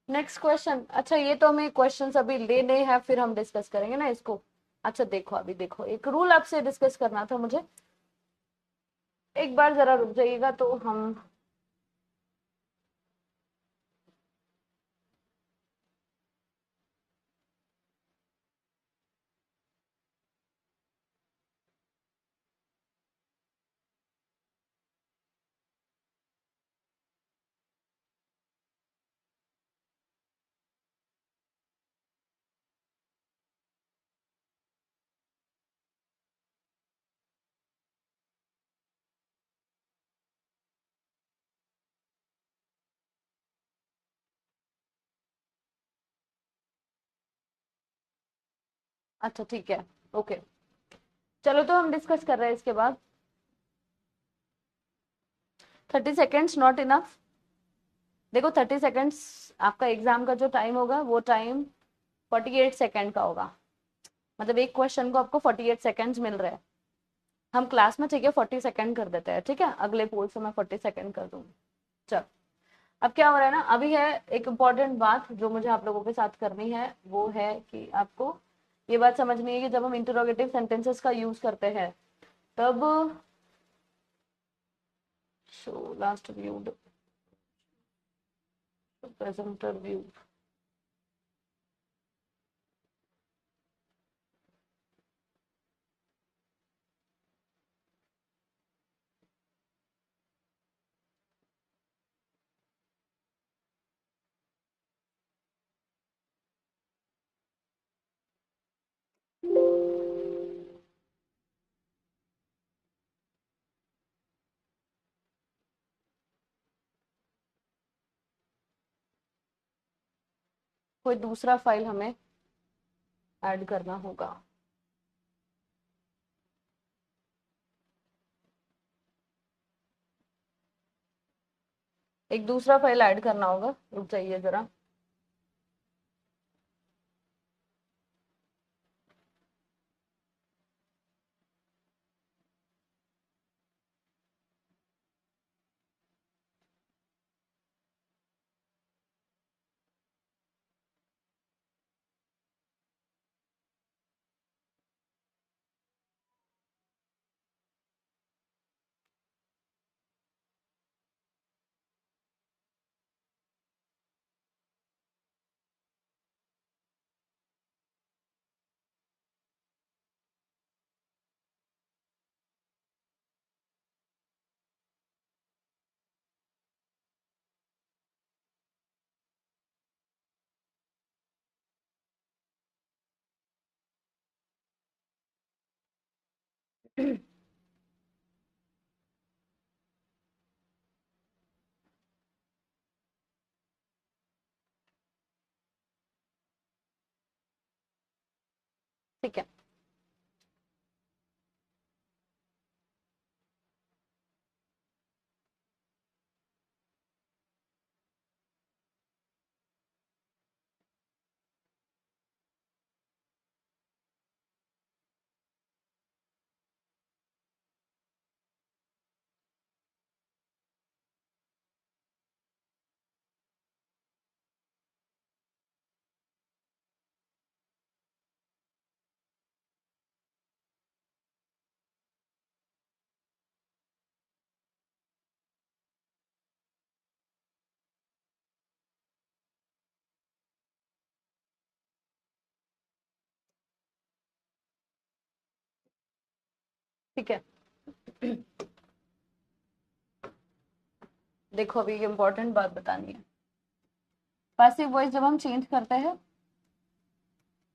Next question. अच्छा ये तो हमें क्वेश्चंस अभी लेने हैं फिर हम डिस्कस करेंगे ना इसको। अच्छा देखो, अभी देखो एक रूल आपसे डिस्कस करना था मुझे, एक बार जरा रुक जाइएगा तो हम। अच्छा ठीक है, ओके। चलो तो हम डिस्कस कर रहे हैं इसके बाद। 30 सेकेंड्स नॉट इनफ। देखो 30 सेकेंड्स आपका एग्जाम का जो टाइम होगा वो टाइम 48 सेकेंड का होगा। मतलब एक क्वेश्चन को आपको 48 सेकेंड्स मिल रहे हैं। हम क्लास में ठीक है 40 सेकेंड कर देते हैं, ठीक है, अगले पोल से मैं 40 सेकेंड कर दूंगी। चल अब क्या हो रहा है ना, अभी है एक इम्पॉर्टेंट बात जो मुझे आप लोगों के साथ करनी है, वो है कि आपको ये बात समझनी है कि जब हम इंटरोगेटिव सेंटेंसेस का यूज करते हैं तब show last viewed presenter view. कोई दूसरा फाइल हमें ऐड करना होगा। एक दूसरा फाइल ऐड करना होगा, रुक जाइए जरा। ठीक है, ठीक है। देखो अभी इम्पोर्टेंट बात बतानी है। पैसिव वॉइस जब हम चेंज करते हैं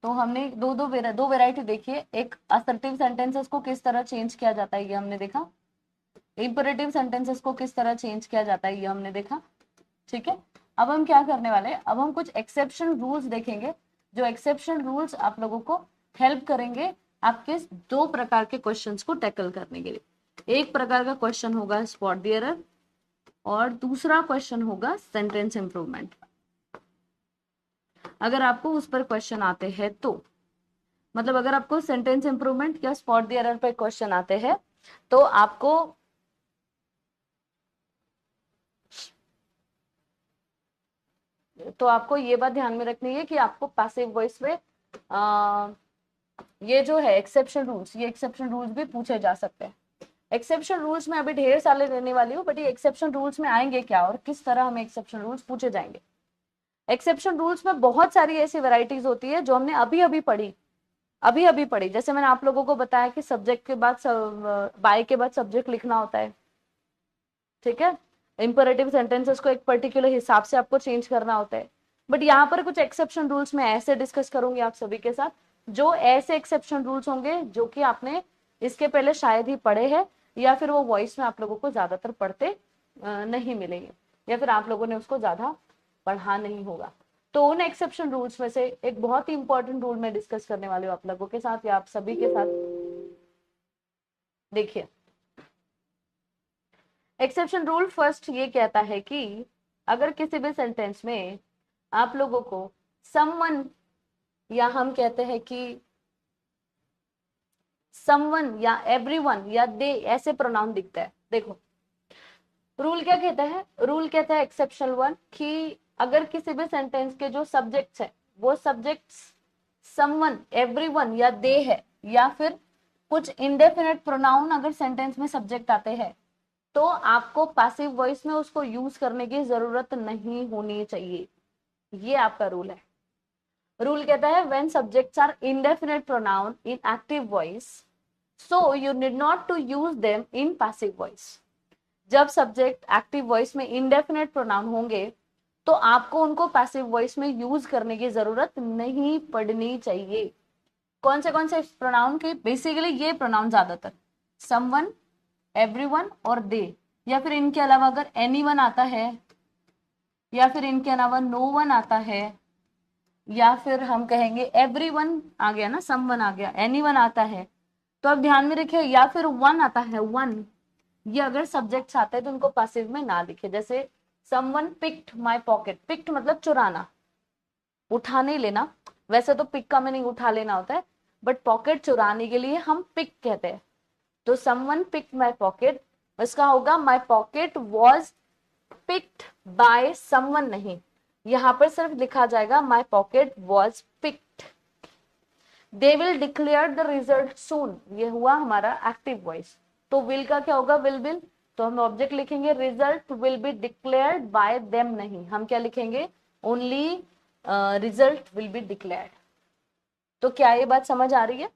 तो हमने दो वेराइटी देखी है। एक असर्टिव सेंटेंसेस को किस तरह चेंज किया जाता है ये हमने देखा, इंपरेटिव सेंटेंसेस को किस तरह चेंज किया जाता है ये हमने देखा, ठीक है। अब हम क्या करने वाले हैं, अब हम कुछ एक्सेप्शन रूल्स देखेंगे जो एक्सेप्शन रूल्स आप लोगों को हेल्प करेंगे आपके दो प्रकार के क्वेश्चंस को टैकल करने के लिए। एक प्रकार का क्वेश्चन होगा स्पॉट द एरर और दूसरा क्वेश्चन होगा सेंटेंस इंप्रूवमेंट। अगर आपको उस पर क्वेश्चन आते हैं तो मतलब अगर आपको सेंटेंस इंप्रूवमेंट या स्पॉट द एरर पर क्वेश्चन आते हैं तो आपको ये बात ध्यान में रखनी है कि आपको पैसिव वॉइस में ये जो है एक्सेप्शन रूल्स, ये एक्सेप्शन रूल्स भी पूछे जा सकते हैं। एक्सेप्शन रूल्स में अभी ढेर सारे लेने वाली हूँ, बट ये एक्सेप्शन रूल्स में आएंगे क्या और किस तरह हमें एक्सेप्शन रूल्स पूछे जाएंगे। एक्सेप्शन रूल्स में बहुत सारी ऐसी वेराइटीज होती है जो हमने अभी अभी पढ़ी। जैसे मैंने आप लोगों को बताया कि सब्जेक्ट के बाद बाय के बाद सब्जेक्ट लिखना होता है, ठीक है। इंपरेटिव सेंटेंसेस को एक पर्टिकुलर हिसाब से आपको चेंज करना होता है। बट यहाँ पर कुछ एक्सेप्शन रूल्स मैं ऐसे डिस्कस करूंगी आप सभी के साथ, जो ऐसे एक्सेप्शन रूल्स होंगे जो कि आपने इसके पहले शायद ही पढ़े हैं या फिर वो वॉइस में आप लोगों को ज्यादातर पढ़ते नहीं मिलेंगे या फिर आप लोगों ने उसको ज्यादा पढ़ा नहीं होगा। तो उन एक्सेप्शन रूल्स में से एक बहुत ही इंपॉर्टेंट रूल मैं डिस्कस करने वाली हूँ आप लोगों के साथ या आप सभी के साथ। देखिए, एक्सेप्शन रूल फर्स्ट ये कहता है कि अगर किसी भी सेंटेंस में आप लोगों को समवन, या हम कहते हैं कि समवन या एवरीवन या दे ऐसे प्रोनाउन दिखता है, देखो रूल क्या कहता है, रूल कहता है एक्सेप्शन वन कि अगर किसी भी सेंटेंस के जो सब्जेक्ट्स है वो सब्जेक्ट्स समवन, एवरीवन या दे है, या फिर कुछ इंडेफिनिट प्रोनाउन अगर सेंटेंस में सब्जेक्ट आते हैं, तो आपको पैसिव वॉइस में उसको यूज करने की जरूरत नहीं होनी चाहिए। ये आपका रूल है। रूल कहता है when subjects are indefinite pronoun in active voice, so you need not to use them in passive voice. जब सब्जेक्ट एक्टिव वॉइस में इंडेफिनिट प्रोनाउन होंगे तो आपको उनको पैसिव वॉइस में यूज करने की जरूरत नहीं पड़नी चाहिए। कौन से प्रोनाउन के? बेसिकली ये प्रोनाउन ज्यादातर समवन, एवरीवन और दे, या फिर इनके अलावा अगर एनीवन आता है, या फिर इनके अलावा नो वन आता है, या फिर हम कहेंगे एवरीवन आ गया ना, समवन आ गया, एनीवन आता है, तो अब ध्यान में रखिए, या फिर वन आता है, वन, ये अगर सब्जेक्ट्स आते हैं तो उनको पैसिव में ना लिखे। जैसे someone picked my pocket, picked मतलब चुराना, उठा नहीं लेना, वैसे तो पिक का मीनिंग उठा लेना होता है, बट पॉकेट चुराने के लिए हम पिक कहते हैं। तो समवन पिक्ड माय पॉकेट, इसका होगा my pocket was picked by someone, नहीं, यहां पर सिर्फ लिखा जाएगा my pocket was picked. They will declare the result soon, ये हुआ हमारा एक्टिव वॉइस। तो विल का क्या होगा? विल, तो हम ऑब्जेक्ट लिखेंगे result will be declared by them, नहीं, हम क्या लिखेंगे? Only result will be declared. तो क्या ये बात समझ आ रही है?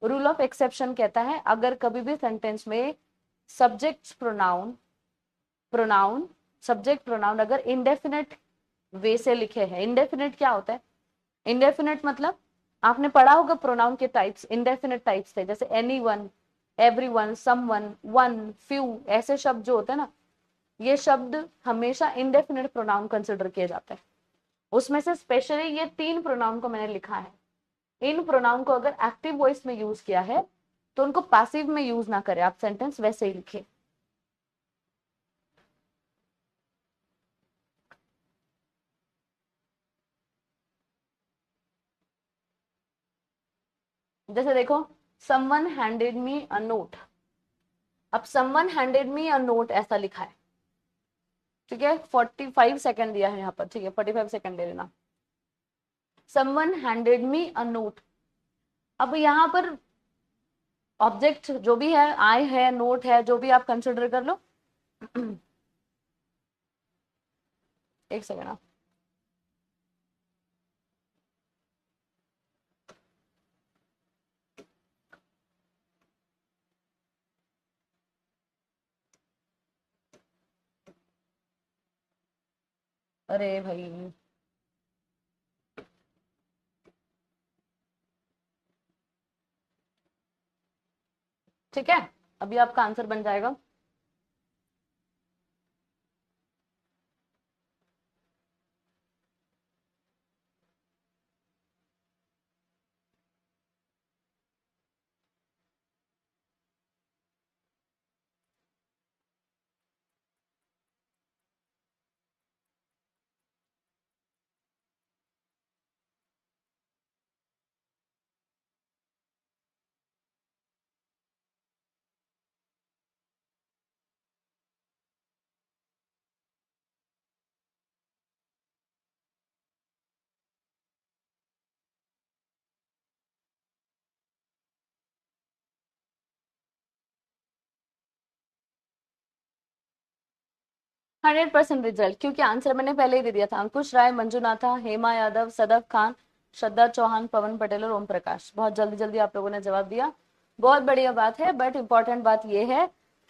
रूल ऑफ एक्सेप्शन कहता है अगर कभी भी सेंटेंस में subject pronoun pronoun subject pronoun अगर इंडेफिनेट वे से लिखे हैं, इंडेफिनेट क्या होता है? इंडेफिनेट मतलब आपने पढ़ा होगा प्रोनाउन के टाइप्स, इंडेफिनेट टाइप्स थे, जैसे anyone, everyone, someone, one, few, ऐसे शब्द जो होते हैं ना, ये शब्द हमेशा इंडेफिनेट प्रोनाउन कंसिडर किए जाते हैं। उसमें से स्पेशली ये तीन प्रोनाउन को मैंने लिखा है। इन प्रोनाउन को अगर एक्टिव वॉइस में यूज किया है तो उनको पैसिव में यूज ना करें, आप सेंटेंस वैसे ही लिखे। जैसे देखो, someone handed me a note, अब someone handed me a note ऐसा लिखा है, ठीक है, 45 सेकंड दिया है यहाँ पर, ठीक है, 45 सेकंड ले लेना। Someone handed me a note, अब यहाँ पर ऑब्जेक्ट जो भी है, आई है, नोट है, जो भी आप कंसिडर कर लो। एक सेकंड, अरे भाई, ठीक है, अभी आपका आंसर बन जाएगा। 100% रिजल्ट, क्योंकि आंसर मैंने पहले ही दे दिया था। अंकुश राय, मंजुनाथा, हेमा यादव, सदफ खान, श्रद्धा चौहान, पवन पटेल और ओम प्रकाश। बहुत जल्दी जल्दी आप लोगों ने जवाब दिया, बहुत बढ़िया बात है। बट इंपॉर्टेंट बात यह है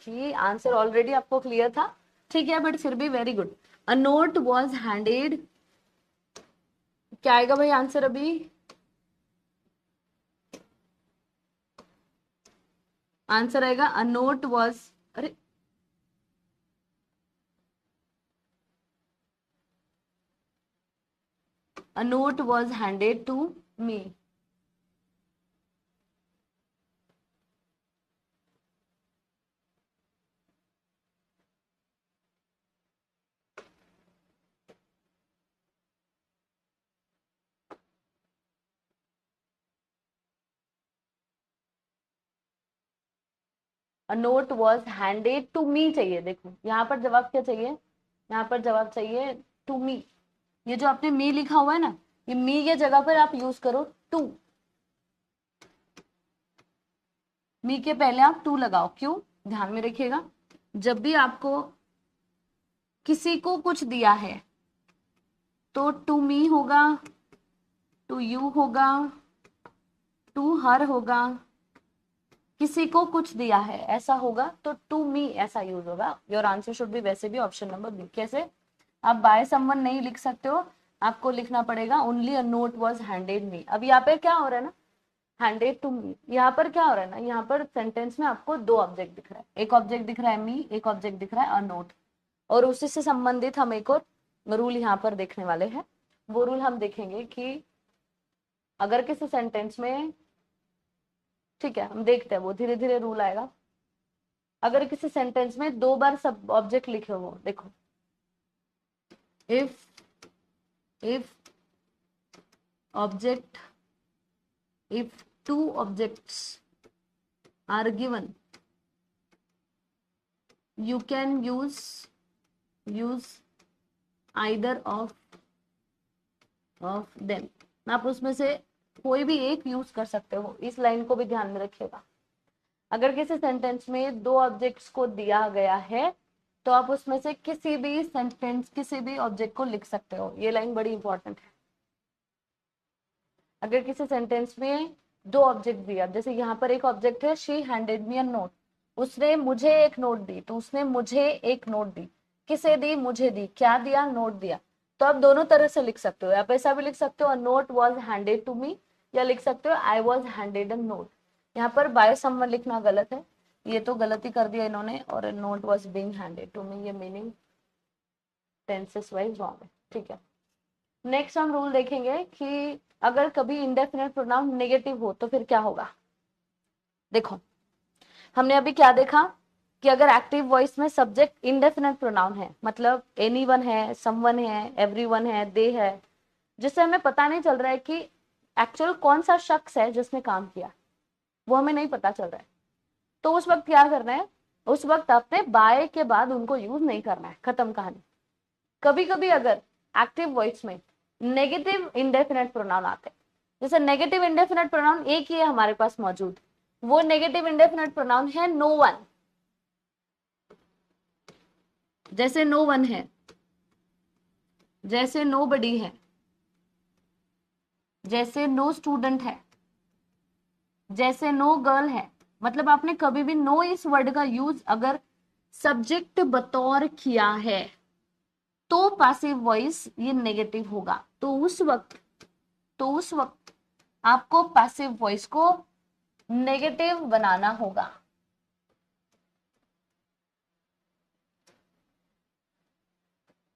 कि आंसर ऑलरेडी आपको क्लियर था, ठीक है, बट फिर भी very good. A note was handed, क्या आएगा भाई आंसर अभी? आंसर आएगा अ नोट वॉज, अरे a note was handed to me. A note was handed to me चाहिए। देखो यहाँ पर जवाब क्या चाहिए, यहाँ पर जवाब चाहिए टू मी। ये जो आपने मी लिखा हुआ है ना, ये मी के जगह पर आप यूज करो टू। मी के पहले आप टू लगाओ। क्यों, ध्यान में रखिएगा, जब भी आपको किसी को कुछ दिया है तो टू मी होगा, टू यू होगा, टू हर होगा। किसी को कुछ दिया है ऐसा होगा तो टू मी ऐसा यूज होगा। योर आंसर शुड बी वैसे भी ऑप्शन नंबर बी। कैसे, आप बाय समवन नहीं लिख सकते हो, आपको लिखना पड़ेगा only a note was handed me. अब यहाँ पे क्या हो रहा है ना, हैंडेड टू मी। यहाँ पर क्या हो रहा है ना, यहाँ पर सेंटेंस में आपको दो ऑब्जेक्ट दिख रहा है, एक ऑब्जेक्ट दिख रहा है मी, एक ऑब्जेक्ट दिख रहा है अ नोट। और उसी से संबंधित हम एक और रूल यहाँ पर देखने वाले हैं। वो रूल हम देखेंगे कि अगर किसी सेंटेंस में, ठीक है हम देखते हैं, वो धीरे धीरे रूल आएगा। अगर किसी सेंटेंस में दो बार सब ऑब्जेक्ट लिखे हो, देखो if object, if two objects are given, you can use either of them। आप उसमें से कोई भी एक यूज कर सकते हो, इस लाइन को भी ध्यान में रखिएगा। अगर किसी सेंटेंस में दो ऑब्जेक्ट्स को दिया गया है तो आप उसमें से किसी भी सेंटेंस, किसी भी ऑब्जेक्ट को लिख सकते हो। ये लाइन बड़ी इंपॉर्टेंट है। अगर किसी सेंटेंस में दो ऑब्जेक्ट दिया, जैसे यहाँ पर एक ऑब्जेक्ट है she handed me a note, उसने मुझे एक नोट दी, तो उसने मुझे एक नोट दी। किसे दी, मुझे दी। क्या दिया, नोट दिया। तो आप दोनों तरह से लिख सकते हो, आप ऐसा भी लिख सकते हो a note was handed to me, या लिख सकते हो I was handed a note. यहाँ पर बाय समवन लिखना गलत है, ये तो गलती कर दिया इन्होंने, और note was being handed to me, ये मीनिंग टेंसेस वाइज रॉन्ग है। ठीक है, नेक्स्ट हम रूल देखेंगे कि अगर कभी इंडेफिनेट प्रोनाउन नेगेटिव हो तो फिर क्या होगा। देखो हमने अभी क्या देखा कि अगर एक्टिव वॉइस में सब्जेक्ट इंडेफिनेट प्रोनाउन है, मतलब एनीवन है, समवन है, एवरीवन है, दे है, जिससे हमें पता नहीं चल रहा है कि एक्चुअल कौन सा शख्स है जिसने काम किया, वो हमें नहीं पता चल रहा है, तो उस वक्त क्या करना है, उस वक्त आपने बाय के बाद उनको यूज नहीं करना है, खत्म कहानी। कभी कभी अगर एक्टिव वॉइस में नेगेटिव इंडेफिनेट प्रोनाउन आते हैं, जैसे नेगेटिव इंडेफिनेट प्रोनाउन एक ही है हमारे पास मौजूद, वो नेगेटिव इंडेफिनेट प्रोनाउन है नो वन। जैसे नो वन है, जैसे नो बडी है, जैसे नो स्टूडेंट है, जैसे नो गर्ल है। मतलब आपने कभी भी नो इस वर्ड का यूज अगर सब्जेक्ट बतौर किया है तो पैसिव वॉइस ये नेगेटिव होगा। तो उस वक्त आपको पैसिव वॉइस को नेगेटिव बनाना होगा।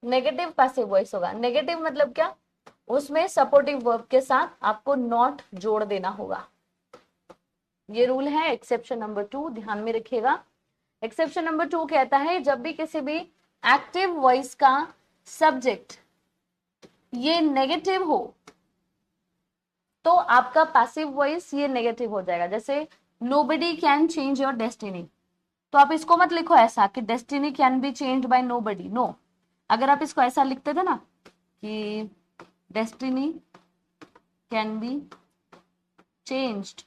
नेगेटिव पैसिव वॉइस होगा। नेगेटिव मतलब क्या, उसमें सपोर्टिव वर्ब के साथ आपको नॉट जोड़ देना होगा। ये रूल है एक्सेप्शन नंबर 2, ध्यान में रखिएगा। एक्सेप्शन नंबर 2 कहता है जब भी किसी भी एक्टिव वॉइस का सब्जेक्ट ये नेगेटिव हो तो आपका पैसिव वॉइस ये नेगेटिव हो जाएगा। जैसे nobody can change your destiny, तो आप इसको मत लिखो ऐसा कि destiny can be change by nobody, no. अगर आप इसको ऐसा लिखते थे ना कि destiny can be changed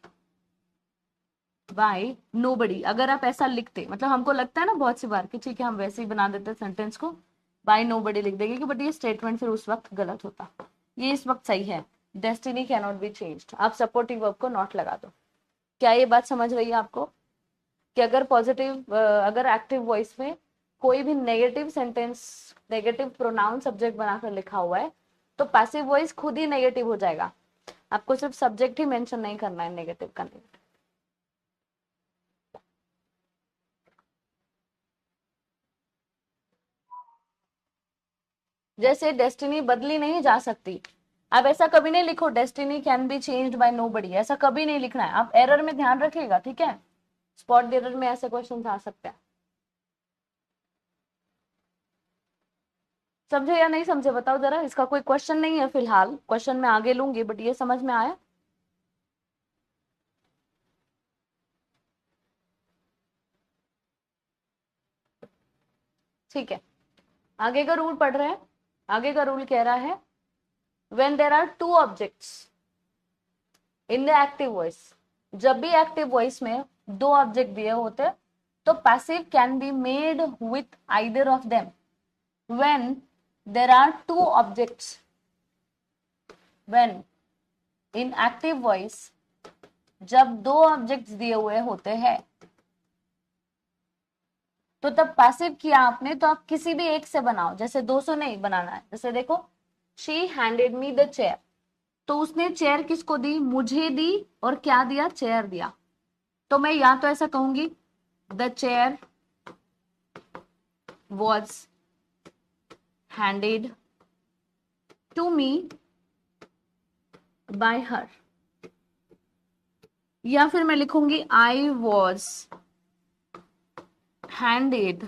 by nobody, अगर आप ऐसा लिखते, मतलब हमको लगता है ना बहुत सी बार कि ठीक है हम वैसे ही बना देते सेंटेंस को, बाय नोबडी लिख देंगे कि बट ये स्टेटमेंट फिर उस वक्त गलत होता। ये इस वक्त सही है, destiny can not be changed, आप सपोर्टिव वर्ब को नॉट लगा दो। क्या ये बात समझ रही है आपको कि अगर पॉजिटिव, अगर एक्टिव वॉइस में कोई भी negative sentence, negative pronoun subject बनाकर लिखा हुआ है तो पैसिव वॉइस खुद ही नेगेटिव हो जाएगा। आपको सिर्फ सब्जेक्ट ही मेंशन नहीं करना है नेगेटिव का। नेगेटिव जैसे डेस्टिनी बदली नहीं जा सकती, आप ऐसा कभी नहीं लिखो destiny can be changed by nobody, ऐसा कभी नहीं लिखना है। आप एरर में ध्यान रखिएगा, ठीक है, स्पॉट एरर में ऐसे क्वेश्चन आ सकते हैं। समझे या नहीं समझे बताओ जरा, इसका कोई क्वेश्चन नहीं है फिलहाल, क्वेश्चन मैं आगे लूंगी, बट ये समझ में आया। ठीक है, आगे का रूल पढ़ रहे हैं। आगे का रूल कह रहा है when there are two objects in the active voice, जब भी एक्टिव वॉइस में दो ऑब्जेक्ट दिए होते तो passive can be made with either of them. when there are two objects, when in active voice, जब दो ऑब्जेक्ट्स दिए हुए होते हैं तो तब पैसिव किया आपने तो आप किसी भी एक से बनाओ, जैसे 200 नहीं बनाना है। जैसे देखो, she handed me the chair, तो उसने चेयर किसको दी? मुझे दी। और क्या दिया? चेयर दिया। तो मैं या तो ऐसा कहूंगी the chair was handed to me by her, या फिर मैं लिखूंगी I was handed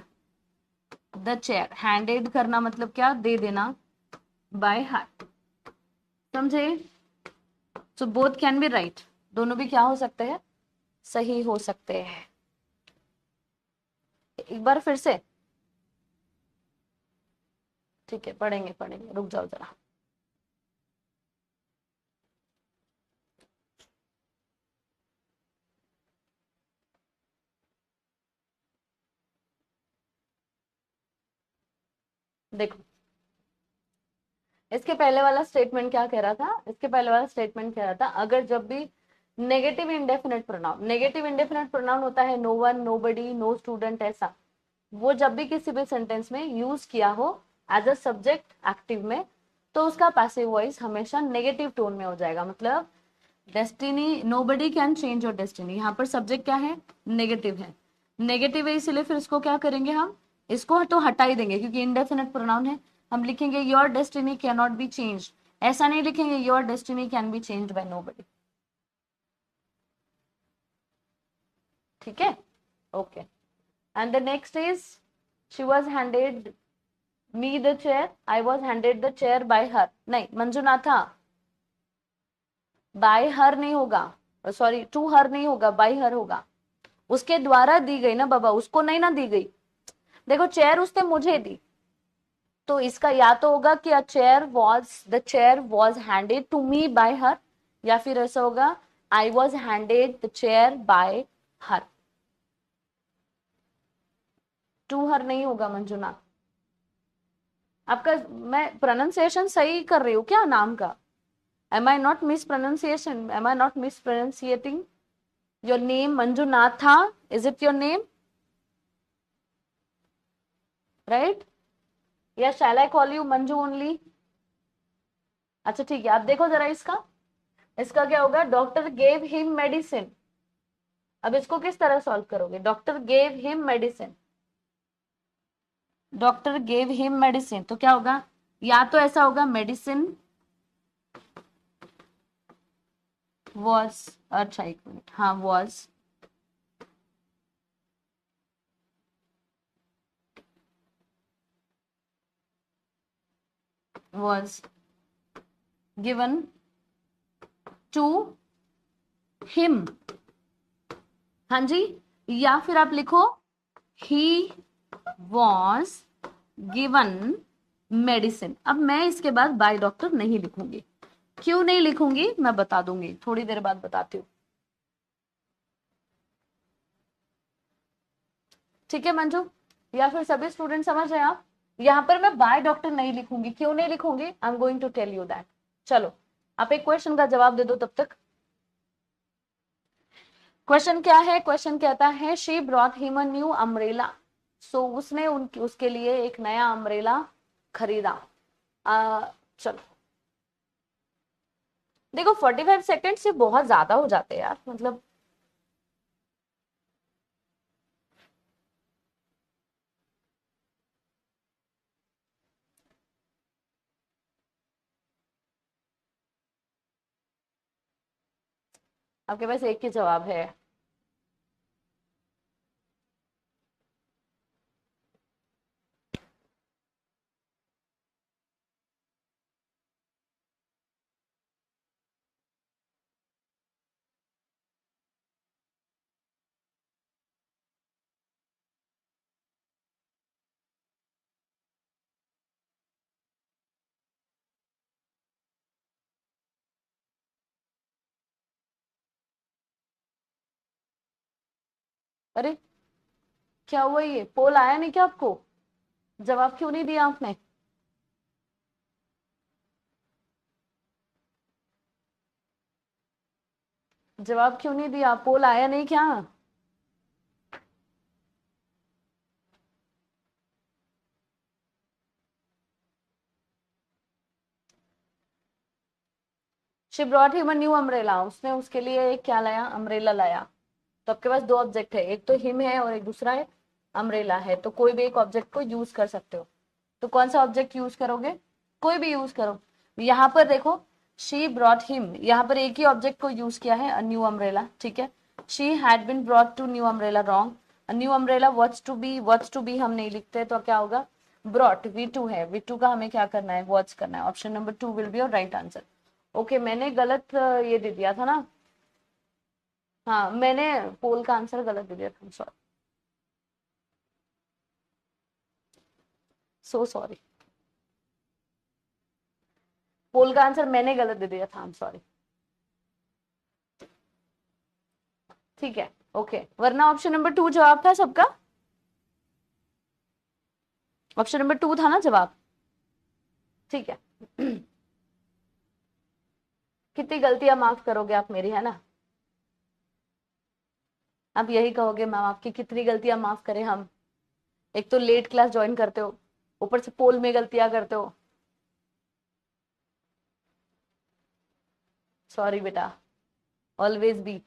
the chair. Handed करना मतलब क्या? दे देना। बाय हर, समझे? So both can be right, दोनों भी क्या हो सकते हैं? सही हो सकते हैं। एक बार फिर से, ठीक है, पढ़ेंगे पढ़ेंगे, रुक जाओ जरा। देखो, इसके पहले वाला स्टेटमेंट क्या कह रहा था? इसके पहले वाला स्टेटमेंट कह रहा था अगर जब भी negative indefinite pronoun, negative indefinite pronoun होता है नो वन, नो बडी, नो स्टूडेंट, ऐसा, वो जब भी किसी भी सेंटेंस में यूज किया हो एज अ सब्जेक्ट एक्टिव में, तो उसका पैसिव वॉइस हमेशा नेगेटिव टोन में हो जाएगा। मतलब destiny, nobody can change your destiny, यहाँ पर सब्जेक्ट क्या है? नेगेटिव है। नेगेटिव है इसलिए फिर इसको क्या करेंगे हम? इसको तो हटा ही देंगे क्योंकि इनडेफिनेट प्रोनाउन है। हम लिखेंगे your destiny can not B change, ऐसा नहीं लिखेंगे your destiny can be change by nobody. ठीक है, okay. And the next is she was handed me the chair, I was handed the chair by हर। नहीं मंजुनाथा, बाय हर नहीं होगा, सॉरी टू हर नहीं होगा, बाय हर होगा। उसके द्वारा दी गई ना बाबा, उसको नहीं ना दी गई। देखो चेयर उसने मुझे दी, तो इसका या तो होगा कि a chair was, the chair was handed to me by her, या फिर ऐसा होगा I was handed the chair by her. To her नहीं होगा मंजुनाथ। आपका मैं प्रोनाउंसिएशन सही कर रही हूँ क्या नाम का? Am I not miss pronunciation? Am I not miss pronunciating your name? Manjunatha, is it your name? Right? या shall I call you Manju only? अच्छा ठीक है, आप देखो जरा इसका। इसका क्या होगा? Doctor gave him medicine. अब इसको किस तरह सॉल्व करोगे? Doctor gave him medicine, doctor gave him medicine, तो क्या होगा? या तो ऐसा होगा मेडिसिन वॉज, अच्छा एक मिनट, हाँ was was given to him. हाँ जी, या फिर आप लिखो ही वॉज गिवन मेडिसिन। अब मैं इसके बाद बाय डॉक्टर नहीं लिखूंगी। क्यों नहीं लिखूंगी मैं बता दूंगी, थोड़ी देर बाद बताती हूँ। ठीक है मंजू, या फिर सभी स्टूडेंट समझ रहे हैं आप? यहाँ पर मैं बाय डॉक्टर नहीं लिखूंगी। क्यों नहीं लिखूंगी? I am going to tell you that. चलो आप एक क्वेश्चन का जवाब दे दो तब तक। क्वेश्चन क्या है? क्वेश्चन कहता है she brought him a new umbrella. So उसने उनकी, उसके लिए एक नया अम्ब्रेला खरीदा। चलो देखो 45 सेकेंड से बहुत ज्यादा हो जाते हैं यार, मतलब आपके पास एक ही जवाब है। अरे क्या हुआ, ये पोल आया नहीं क्या आपको? जवाब क्यों नहीं दिया आपने? जवाब क्यों नहीं दिया? पोल आया नहीं क्या? She brought him a new umbrella, उसने उसके लिए एक क्या लाया? अम्ब्रेला लाया। तो आपके पास दो ऑब्जेक्ट है, एक तो हिम है और एक दूसरा है अम्ब्रेला है, तो कोई भी एक ऑब्जेक्ट को यूज कर सकते हो। तो कौन सा ऑब्जेक्ट यूज करोगे? कोई भी यूज करो। यहाँ पर देखो, शी ब्रॉट हिम, यहाँ पर एक ही ऑब्जेक्ट को यूज किया है, अ न्यू अम्ब्रेला, ठीक है। She had been brought to new umbrella, wrong. A new umbrella words to be हम नहीं लिखते, तो क्या होगा? ब्रॉट, वी टू है, वी टू का हमें क्या करना है? वर्ड्स करना है। Option number 2 will be your right answer. Okay, मैंने गलत ये दे दिया था ना। हाँ, मैंने पोल का आंसर गलत दे दिया था, सॉरी, सो सॉरी। पोल का आंसर मैंने गलत दे दिया था, आई एम सॉरी। ठीक है, ओके, वरना ऑप्शन नंबर 2 जवाब था सबका। ऑप्शन नंबर 2 था ना जवाब। ठीक है। कितनी गलतियां माफ करोगे आप मेरी, है ना? आप यही कहोगे, मैम आपकी कितनी गलतियां माफ करें हम। एक तो लेट क्लास ज्वाइन करते हो, ऊपर से पोल में गलतियां करते हो। सॉरी बेटा, ऑलवेज बी,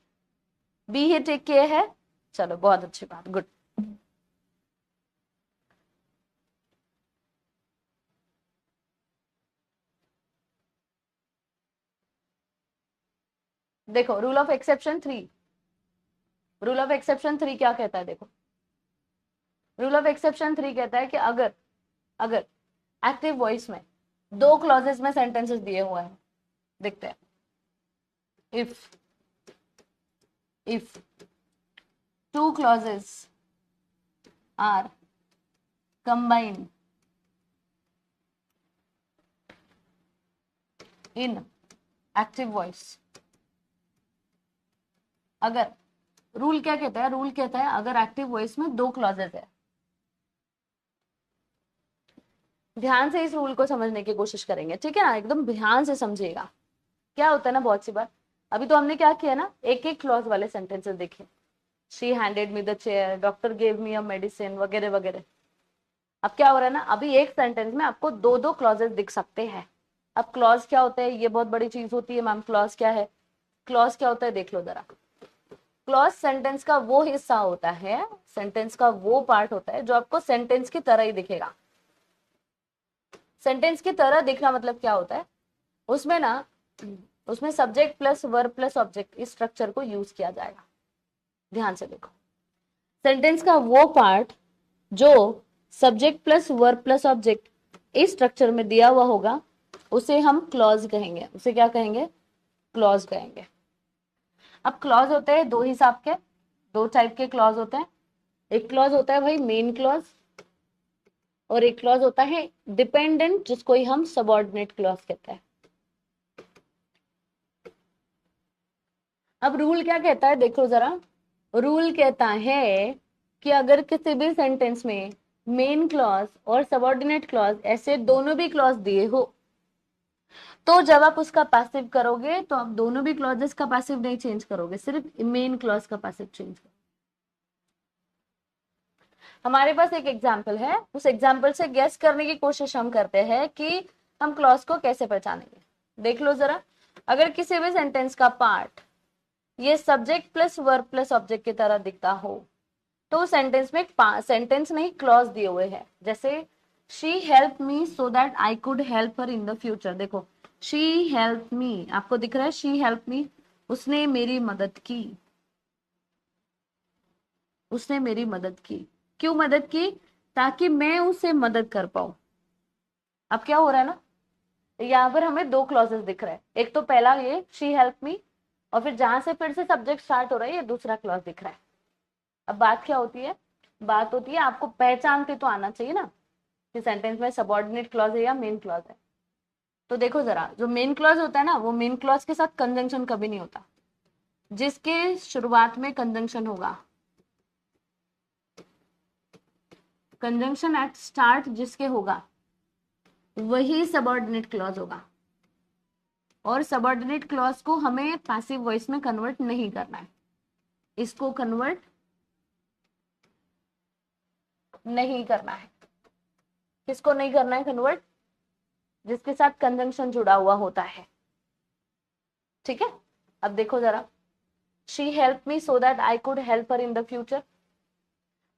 बी ही टेक केयर है। चलो, बहुत अच्छी बात, गुड। देखो, रूल ऑफ एक्सेप्शन 3 क्या कहता है? देखो, रूल ऑफ एक्सेप्शन 3 कहता है कि अगर अगर एक्टिव वॉइस में दो क्लॉजेस में सेंटेंसेस दिए हुए हैं, देखते हैं। If if two clauses are combined in active voice, अगर, रूल क्या कहता है? रूल कहता है अगर एक्टिव वॉइस में दो क्लॉजेस है। ध्यान से इस रूल को समझने की कोशिश करेंगे, ठीक है ना? एकदम ध्यान से समझिएगा। क्या होता है ना, बहुत सी बार, अभी तो हमने क्या किया ना, एक एक क्लॉज वाले सेंटेंसेस देखे। She handed me the chair, doctor gave me a medicine, वगैरह वगैरह। अब क्या हो रहा है ना, अभी एक सेंटेंस में आपको दो दो क्लॉजेस दिख सकते हैं। अब क्लॉज क्या होता है, ये बहुत बड़ी चीज होती है मैम। क्लॉज क्या है? क्लॉज क्या होता है, देख लो जरा। क्लॉज सेंटेंस का वो हिस्सा होता है, सेंटेंस का वो पार्ट होता है जो आपको सेंटेंस की तरह ही दिखेगा। सेंटेंस की तरह दिखना मतलब क्या होता है? उसमें ना, उसमें subject plus verb plus object, इस स्ट्रक्चर को यूज किया जाएगा। ध्यान से देखो, सेंटेंस का वो पार्ट जो subject plus verb plus object इस स्ट्रक्चर में दिया हुआ होगा, उसे हम क्लॉज कहेंगे। उसे क्या कहेंगे? क्लॉज कहेंगे। अब क्लॉज होते हैं दो हिसाब के, दो टाइप के क्लॉज होते हैं। एक क्लॉज होता है भाई मेन क्लॉज, और एक क्लॉज होता है डिपेंडेंट, जिसको ही हम सबऑर्डिनेट क्लॉज कहते हैं। अब रूल क्या कहता है, देखो जरा। रूल कहता है कि अगर किसी भी सेंटेंस में मेन क्लॉज और सबऑर्डिनेट क्लॉज ऐसे दोनों भी क्लॉज दिए हो, तो जब आप उसका पैसिव करोगे तो आप दोनों भी क्लॉजेस का पैसिव नहीं चेंज करोगे, सिर्फ मेन क्लॉज का पैसिव चेंज करोगे। हमारे पास एक एग्जाम्पल है, उस एग्जाम्पल से गेस करने की कोशिश हम करते हैं कि हम क्लॉज को कैसे पहचानेंगे। देख लो जरा, अगर किसी भी सेंटेंस का पार्ट ये subject plus verb plus object की तरह दिखता हो, तो सेंटेंस में सेंटेंस नहीं क्लॉज दिए हुए हैं। जैसे she help me so that I could help her in the future. देखो, शी हेल्प मी, आपको दिख रहा है शी हेल्प मी, उसने मेरी मदद की, उसने मेरी मदद की। क्यों मदद की? ताकि मैं उसे मदद कर पाऊं। अब क्या हो रहा है ना, यहाँ पर हमें दो क्लॉजेस दिख रहे हैं। एक तो पहला ये शी हेल्प मी, और फिर जहां से फिर से सब्जेक्ट स्टार्ट हो रहा है ये दूसरा क्लॉज दिख रहा है। अब बात क्या होती है? बात होती है आपको पहचानते तो आना चाहिए ना कि सेंटेंस में सबऑर्डिनेट क्लॉज है या मेन क्लॉज है। तो देखो जरा, जो मेन क्लॉज होता है ना, वो मेन क्लॉज के साथ कंजंक्शन कभी नहीं होता। जिसके शुरुआत में कंजंक्शन होगा कंजंक्शन एट स्टार्ट जिसके होगा वही सबऑर्डिनेट क्लॉज होगा, और सबऑर्डिनेट क्लॉज को हमें पैसिव वॉइस में कन्वर्ट नहीं करना है, इसको कन्वर्ट नहीं करना है। किसको नहीं करना है कन्वर्ट? जिसके साथ कंजंक्शन जुड़ा हुआ होता है। ठीक है, अब देखो जरा, she help me so that I could help her in the future.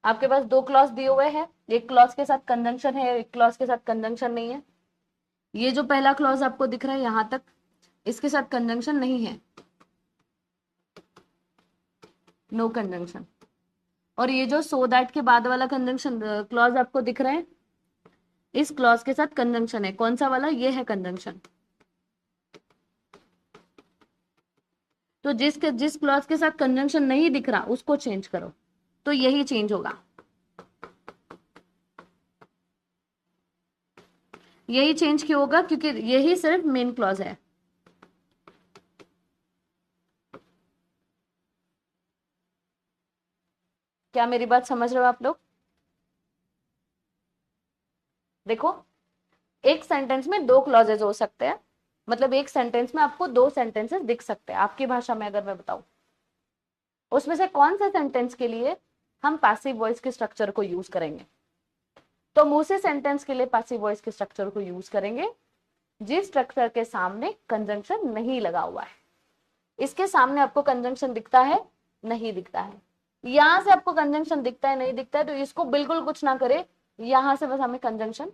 आपके पास दो क्लॉज दिए हुए हैं, एक क्लॉज के साथ कंजंक्शन है, एक क्लॉज के साथ कंजंक्शन नहीं है। ये जो पहला क्लॉज आपको दिख रहा है यहां तक, इसके साथ कंजंक्शन नहीं है, नो कंजंक्शन। और ये जो सो दैट के बाद वाला कंजंक्शन क्लॉज आपको दिख रहा है, इस क्लॉज के साथ कंजंक्शन है। कौन सा वाला? ये है कंजंक्शन। तो जिस क्लॉज के साथ कंजंक्शन नहीं दिख रहा उसको चेंज करो, तो यही चेंज होगा, यही चेंज क्यों होगा? क्योंकि यही सिर्फ मेन क्लॉज है। क्या मेरी बात समझ रहे हो आप लोग? देखो, एक सेंटेंस में दो क्लॉजेज हो सकते हैं, मतलब एक सेंटेंस में आपको दो सेंटेंसेस दिख सकते हैं आपकी भाषा में। अगर मैं बताऊं उसमें से कौन से सेंटेंस के लिए हम पैसिव वॉइस के स्ट्रक्चर को यूज करेंगे, तो मुंह से सेंटेंस के लिए पैसिव वॉइस के स्ट्रक्चर को यूज करेंगे जिस स्ट्रक्चर के सामने कंजंक्शन नहीं लगा हुआ है। इसके सामने आपको कंजंक्शन दिखता है? नहीं दिखता है। यहां से आपको कंजंक्शन दिखता है? नहीं दिखता है। तो इसको बिल्कुल कुछ ना करे, यहां से बस हमें कंजंक्शन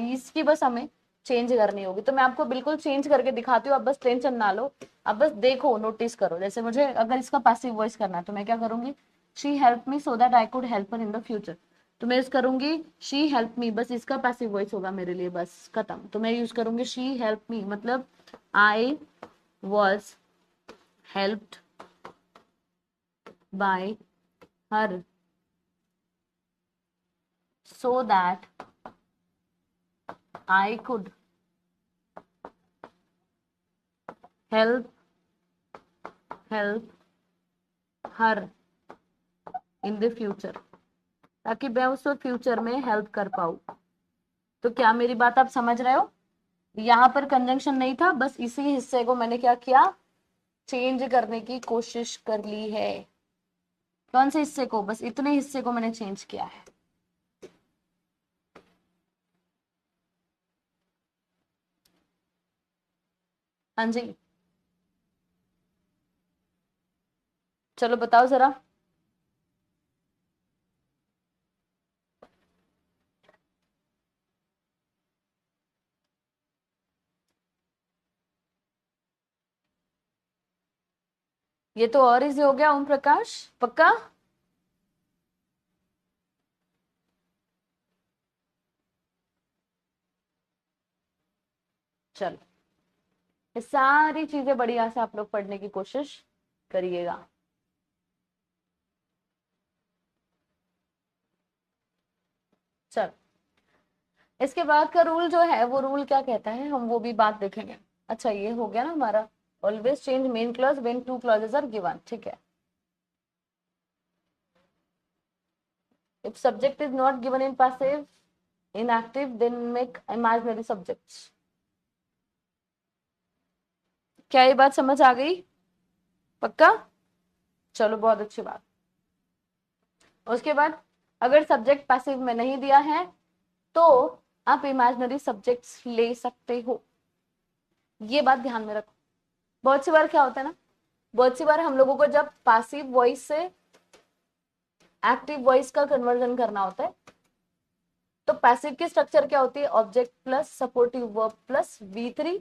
इसकी बस हमें चेंज करनी होगी। तो मैं आपको बिल्कुल चेंज करके दिखाती हूँ, आप बस टेंशन ना लो, आप बस देखो, नोटिस करो। जैसे मुझे अगर इसका पैसिव वॉइस करना है तो मैं क्या करूंगी? She help me so that I could help her in the future. तो मैं यूज करूंगी शी हेल्प मी, बस इसका पैसिव वॉइस होगा मेरे लिए, बस खत्म। तो मैं यूज करूंगी शी हेल्प मी, मतलब I was helped bye her so that I could help her in the future, ताकि मैं उसको फ्यूचर में हेल्प कर पाऊं। तो क्या मेरी बात आप समझ रहे हो? यहाँ पर कंजंक्शन नहीं था, बस इसी हिस्से को मैंने क्या किया? चेंज करने की कोशिश कर ली है। कौन से हिस्से को? बस इतने हिस्से को मैंने चेंज किया है। हाँ जी, चलो बताओ जरा। ये तो और इजी हो गया ओम प्रकाश, पक्का? चलो, ये सारी चीजें बढ़िया से आप लोग पढ़ने की कोशिश करिएगा। चलो, इसके बाद का रूल जो है वो रूल क्या कहता है, हम वो भी बात देखेंगे। अच्छा, ये हो गया ना हमारा, always change main clause when two clauses are given. ठीक है, if subject is not given in passive in active then make imaginary subjects. क्या ये बात समझ आ गई? पक्का? चलो, बहुत अच्छी बात। उसके बाद अगर सब्जेक्ट पैसिव में नहीं दिया है तो आप इमेजिनरी सब्जेक्ट्स ले सकते हो, ये बात ध्यान में रखो। बहुत सी बार क्या होता है ना, बहुत सी बार हम लोगों को जब पैसिव वॉइस से एक्टिव वॉइस का कन्वर्जन करना होता है तो पैसिव की स्ट्रक्चर क्या होती है? Object plus supportive verb plus V3।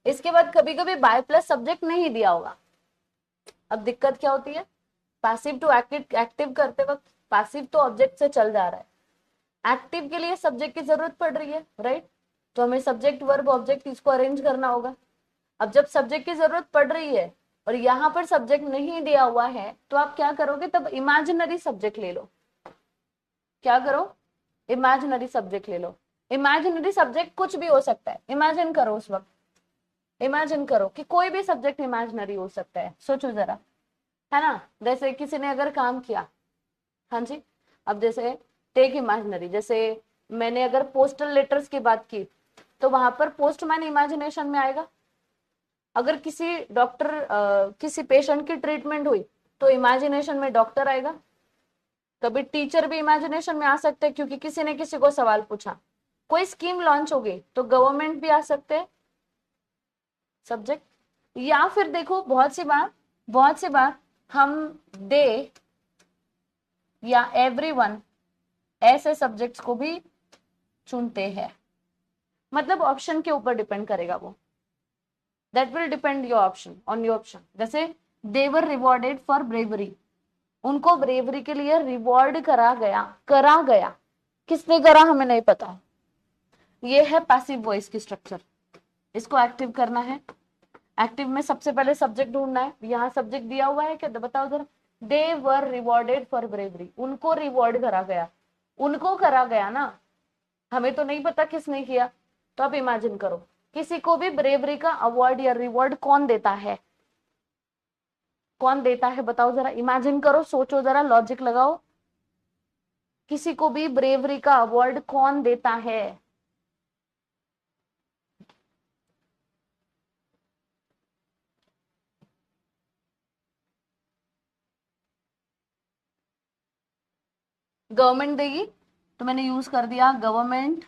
इसके बाद कभी कभी बाय प्लस सब्जेक्ट नहीं दिया होगा। अब दिक्कत क्या होती है? पैसिव टू एक्टिव करते वक्त पैसिव तो ऑब्जेक्ट से चल जा रहा है, एक्टिव के लिए सब्जेक्ट की जरूरत पड़ रही है, राइट? तो हमें सब्जेक्ट वर्ब ऑब्जेक्ट इसको अरेंज करना होगा। अब जब सब्जेक्ट की जरूरत पड़ रही है और यहाँ पर सब्जेक्ट नहीं दिया हुआ है तो आप क्या करोगे? तब इमेजिनरी सब्जेक्ट ले लो। क्या करो? इमेजिनरी सब्जेक्ट ले लो। इमेजिनरी सब्जेक्ट कुछ भी हो सकता है, इमेजिन करो उस वक्त, इमेजिन करो कि कोई भी सब्जेक्ट इमेजिनरी हो सकता है। सोचो जरा, है ना? जैसे किसी ने अगर काम किया, हाँ जी, अब जैसे टेक इमेजिनरी, जैसे मैंने अगर पोस्टल लेटर्स की बात की तो वहां पर पोस्टमैन इमेजिनेशन में आएगा। अगर किसी डॉक्टर किसी पेशेंट की ट्रीटमेंट हुई तो इमेजिनेशन में डॉक्टर आएगा। कभी टीचर भी इमेजिनेशन में आ सकते हैं क्योंकि किसी ने किसी को सवाल पूछा। कोई स्कीम लॉन्च होगी तो गवर्नमेंट भी आ सकते हैं सब्जेक्ट। या फिर देखो बहुत सी बार हम दे या एवरीवन ऐसे सब्जेक्ट्स को भी चुनते हैं। मतलब ऑप्शन के ऊपर डिपेंड करेगा वो, that will depend your option on your option. जैसे दे वर रिवॉर्डेड फॉर ब्रेवरी, उनको ब्रेवरी के लिए रिवॉर्ड करा गया। किसने करा हमें नहीं पता। ये है पैसिव वॉइस की स्ट्रक्चर। इसको एक्टिव करना है। एक्टिव में सबसे पहले सब्जेक्ट ढूंढना है। यहाँ सब्जेक्ट दिया हुआ है क्या, बताओ जरा। दे वर रिवॉर्डेड फॉर ब्रेवरी, उनको रिवॉर्ड करा गया। उनको करा गया ना, हमें तो नहीं पता किसने किया। तो आप इमेजिन करो किसी को भी ब्रेवरी का अवार्ड या रिवॉर्ड कौन देता है, कौन देता है बताओ जरा। इमेजिन करो, सोचो जरा, लॉजिक लगाओ। किसी को भी ब्रेवरी का अवार्ड कौन देता है। गवर्नमेंट देगी, तो मैंने यूज कर दिया गवर्नमेंट।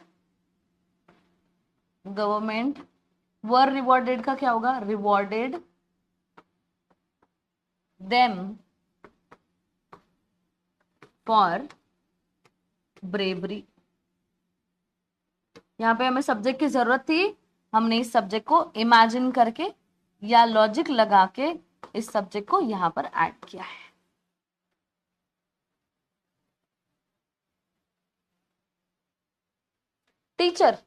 गवर्नमेंट वर रिवॉर्डेड का क्या होगा, रिवॉर्डेड देम फॉर ब्रेवरी। यहाँ पे हमें सब्जेक्ट की जरूरत थी, हमने इस सब्जेक्ट को इमेजिन करके या लॉजिक लगा के इस सब्जेक्ट को यहां पर ऐड किया है। टीचर,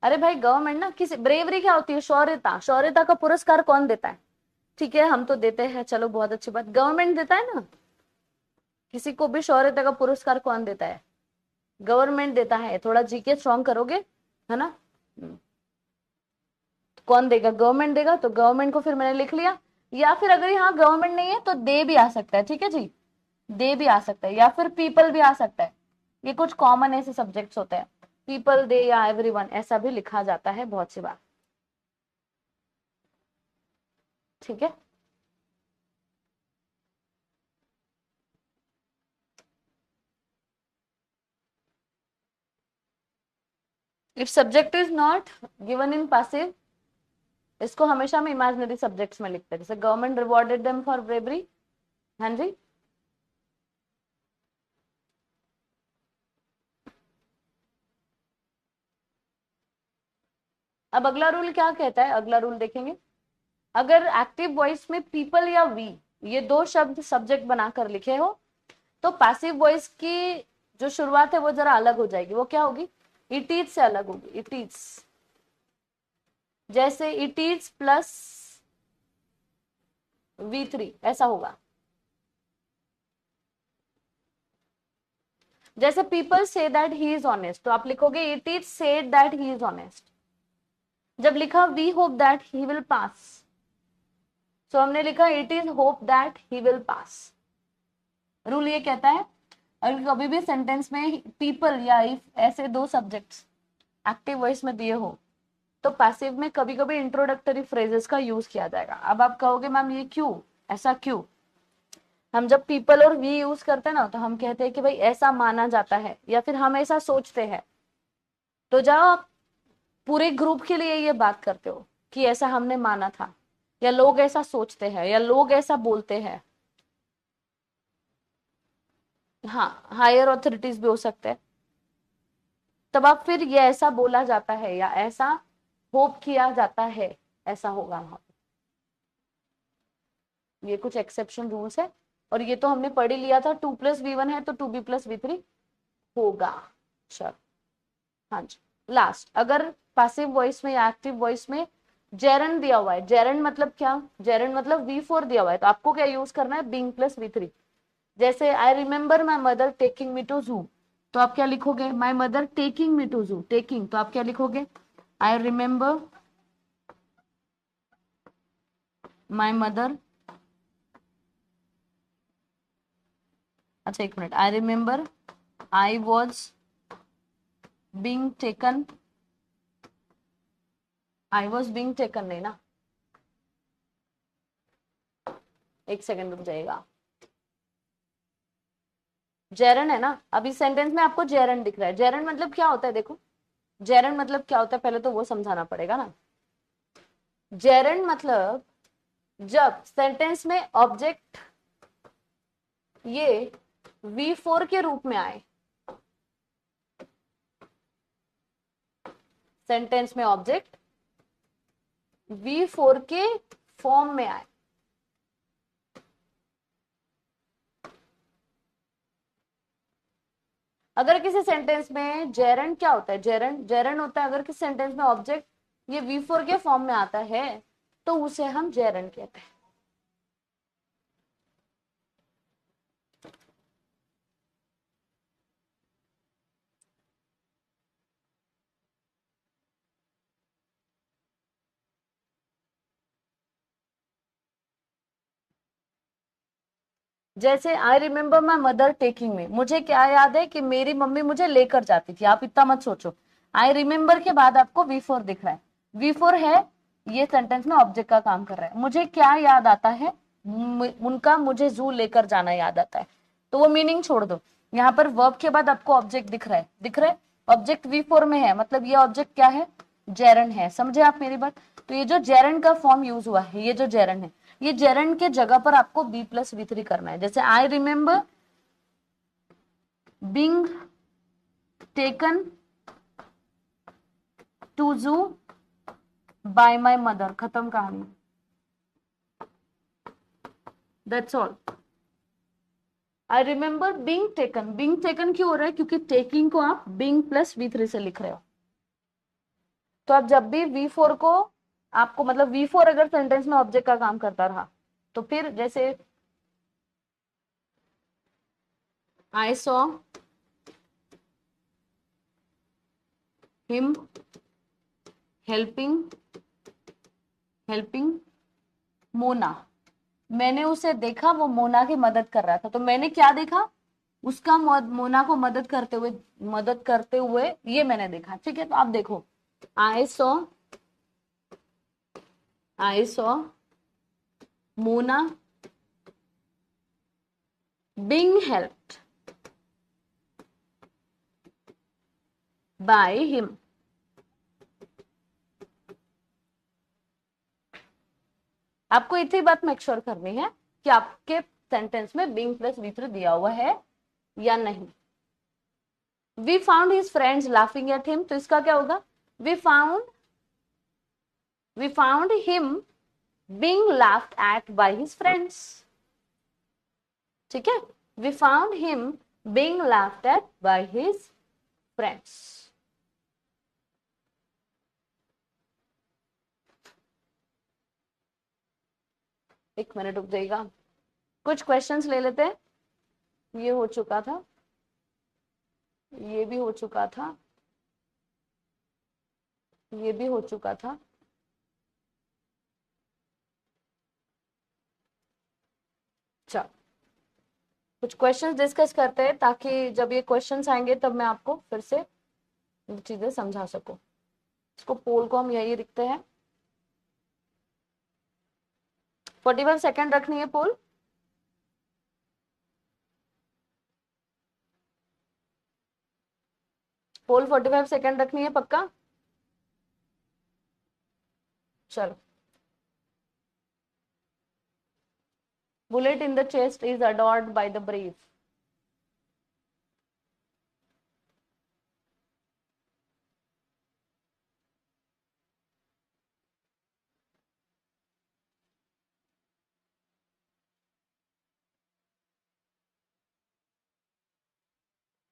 अरे भाई गवर्नमेंट ना, किसी ब्रेवरी क्या होती है, शौर्यता। शौर्यता का पुरस्कार कौन देता है, ठीक है हम तो देते हैं, चलो बहुत अच्छी बात, गवर्नमेंट देता है ना। किसी को भी शौर्यता का पुरस्कार कौन देता है, गवर्नमेंट देता है। थोड़ा जीके स्ट्रॉन्ग करोगे, है ना। कौन देगा, गवर्नमेंट देगा। तो गवर्नमेंट को फिर मैंने लिख लिया। या फिर अगर यहाँ गवर्नमेंट नहीं है तो दे भी आ सकता है, ठीक है जी, दे भी आ सकता है, या फिर पीपल भी आ सकता है। ये कुछ कॉमन ऐसे सब्जेक्ट्स होते हैं, पीपल, दे या एवरीवन, ऐसा भी लिखा जाता है बहुत सी बार, ठीक है। If subject is not given in passive, इसको हमेशा हम इमेजिनरी सब्जेक्ट्स में लिखते हैं। जैसे government rewarded them for bravery, हाँ जी। अब अगला रूल क्या कहता है, अगला रूल देखेंगे। अगर एक्टिव वॉइस में पीपल या वी ये दो शब्द सब्जेक्ट बनाकर लिखे हो तो पैसिव वॉइस की जो शुरुआत है वो जरा अलग हो जाएगी। वो क्या होगी, इट इज से अलग होगी, इट इज। जैसे इट इज प्लस V3 ऐसा होगा। जैसे people say that he is honest, तो आप लिखोगे it is said that he is honest. जब लिखा we hope that he will pass, तो हमने लिखा it is hope that he will pass. Rule ये कहता है अगर कभी भी सेंटेंस में पीपल या इफ ऐसे दो सब्जेक्ट्स एक्टिव वॉइस में दिए हो तो पैसिव में कभी कभी इंट्रोडक्टरी फ्रेजेस का यूज किया जाएगा। अब आप कहोगे मैम ये क्यों, ऐसा क्यों। हम जब पीपल और वी यूज करते हैं ना तो हम कहते हैं कि भाई ऐसा माना जाता है या फिर हम ऐसा सोचते हैं। तो जब आप पूरे ग्रुप के लिए ये बात करते हो कि ऐसा हमने माना था या लोग ऐसा सोचते हैं या लोग ऐसा बोलते हैं, हाँ हायर ऑथोरिटीज भी हो सकते हैं, तब आप फिर ये ऐसा बोला जाता है या ऐसा होप किया जाता है, ऐसा होगा वहां। ये कुछ एक्सेप्शन रूल्स है और ये तो हमने पढ़ ही लिया था, 2+V1 है तो 2B+V3 होगा। चलो हाँ जी। लास्ट, अगर पैसिव वॉइस में या एक्टिव वॉइस में जेरन दिया हुआ है, जेरन मतलब क्या, जेरन मतलब V4 दिया हुआ है, तो आपको क्या यूज करना है, बीइंग+V3। जैसे I remember my mother taking me to zoo, तो आप क्या लिखोगे, my mother taking me to zoo, taking, तो आप क्या लिखोगे, आई रिमेम्बर माई मदर, अच्छा एक minute, I remember I was being taken, I was being taken नहीं ना, एक सेकेंड रुक जाइएगा। जेरन है ना, अभी सेंटेंस में आपको जेरन दिख रहा है। जेरन मतलब क्या होता है, देखो जेरन मतलब क्या होता है पहले तो वो समझाना पड़ेगा ना। जेरन मतलब जब सेंटेंस में ऑब्जेक्ट ये V4 के रूप में आए, सेंटेंस में ऑब्जेक्ट V4 के फॉर्म में आए। अगर किसी सेंटेंस में जेरन क्या होता है, जेरन जेरन होता है अगर किसी सेंटेंस में ऑब्जेक्ट ये V4 के फॉर्म में आता है तो उसे हम जेरन कहते हैं। जैसे I remember my mother taking मी, मुझे क्या याद है कि मेरी मम्मी मुझे लेकर जाती थी। आप इतना मत सोचो, आई रिमेम्बर के बाद आपको V4 दिख रहा है, V4 है, ये सेंटेंस में ऑब्जेक्ट का काम कर रहा है। मुझे क्या याद आता है, उनका मुझे जू लेकर जाना याद आता है, तो वो मीनिंग छोड़ दो। यहाँ पर वर्ब के बाद आपको ऑब्जेक्ट दिख रहा है, दिख रहा है, ऑब्जेक्ट V4 में है, मतलब ये ऑब्जेक्ट क्या है, जेरन है। समझे आप मेरी बात? तो ये जो जेरन का फॉर्म यूज हुआ है, ये जो जेरन है, ये जेरन के जगह पर आपको B+V3 करना है। जैसे I remember being taken to zoo by my mother, खत्म कहानी, that's all. I remember being taken क्यों हो रहा है, क्योंकि टेकिंग को आप बीइंग+V3 से लिख रहे हो। तो आप जब भी V4 को आपको मतलब V4 अगर सेंटेंस में ऑब्जेक्ट का काम करता रहा तो फिर जैसे I saw him helping helping Mona, मैंने उसे देखा वो मोना की मदद कर रहा था। तो मैंने क्या देखा, उसका मोना को मदद करते हुए ये मैंने देखा। ठीक है, तो आप देखो, I saw I saw Mona being helped by him. आपको इतनी बात मेक श्योर करनी है कि आपके सेंटेंस में बीइंग+V3 दिया हुआ है या नहीं। We found his friends laughing at him, तो इसका क्या होगा, we found him being laughed at by his friends. ठीक है, we found him being laughed at by his friends. एक मिनट रुक जाइएगा, कुछ क्वेश्चंस ले लेते हैं। ये हो चुका था, ये भी हो चुका था, ये भी हो चुका था। चल कुछ क्वेश्चंस डिस्कस करते हैं ताकि जब ये क्वेश्चंस आएंगे तब मैं आपको फिर से चीजें समझा सकूं। इसको पोल को हम यही लिखते हैं, 45 सेकेंड रखनी है पोल। पोल 45 सेकेंड रखनी है पक्का। चलो, bullet in the chest is adored by the brave.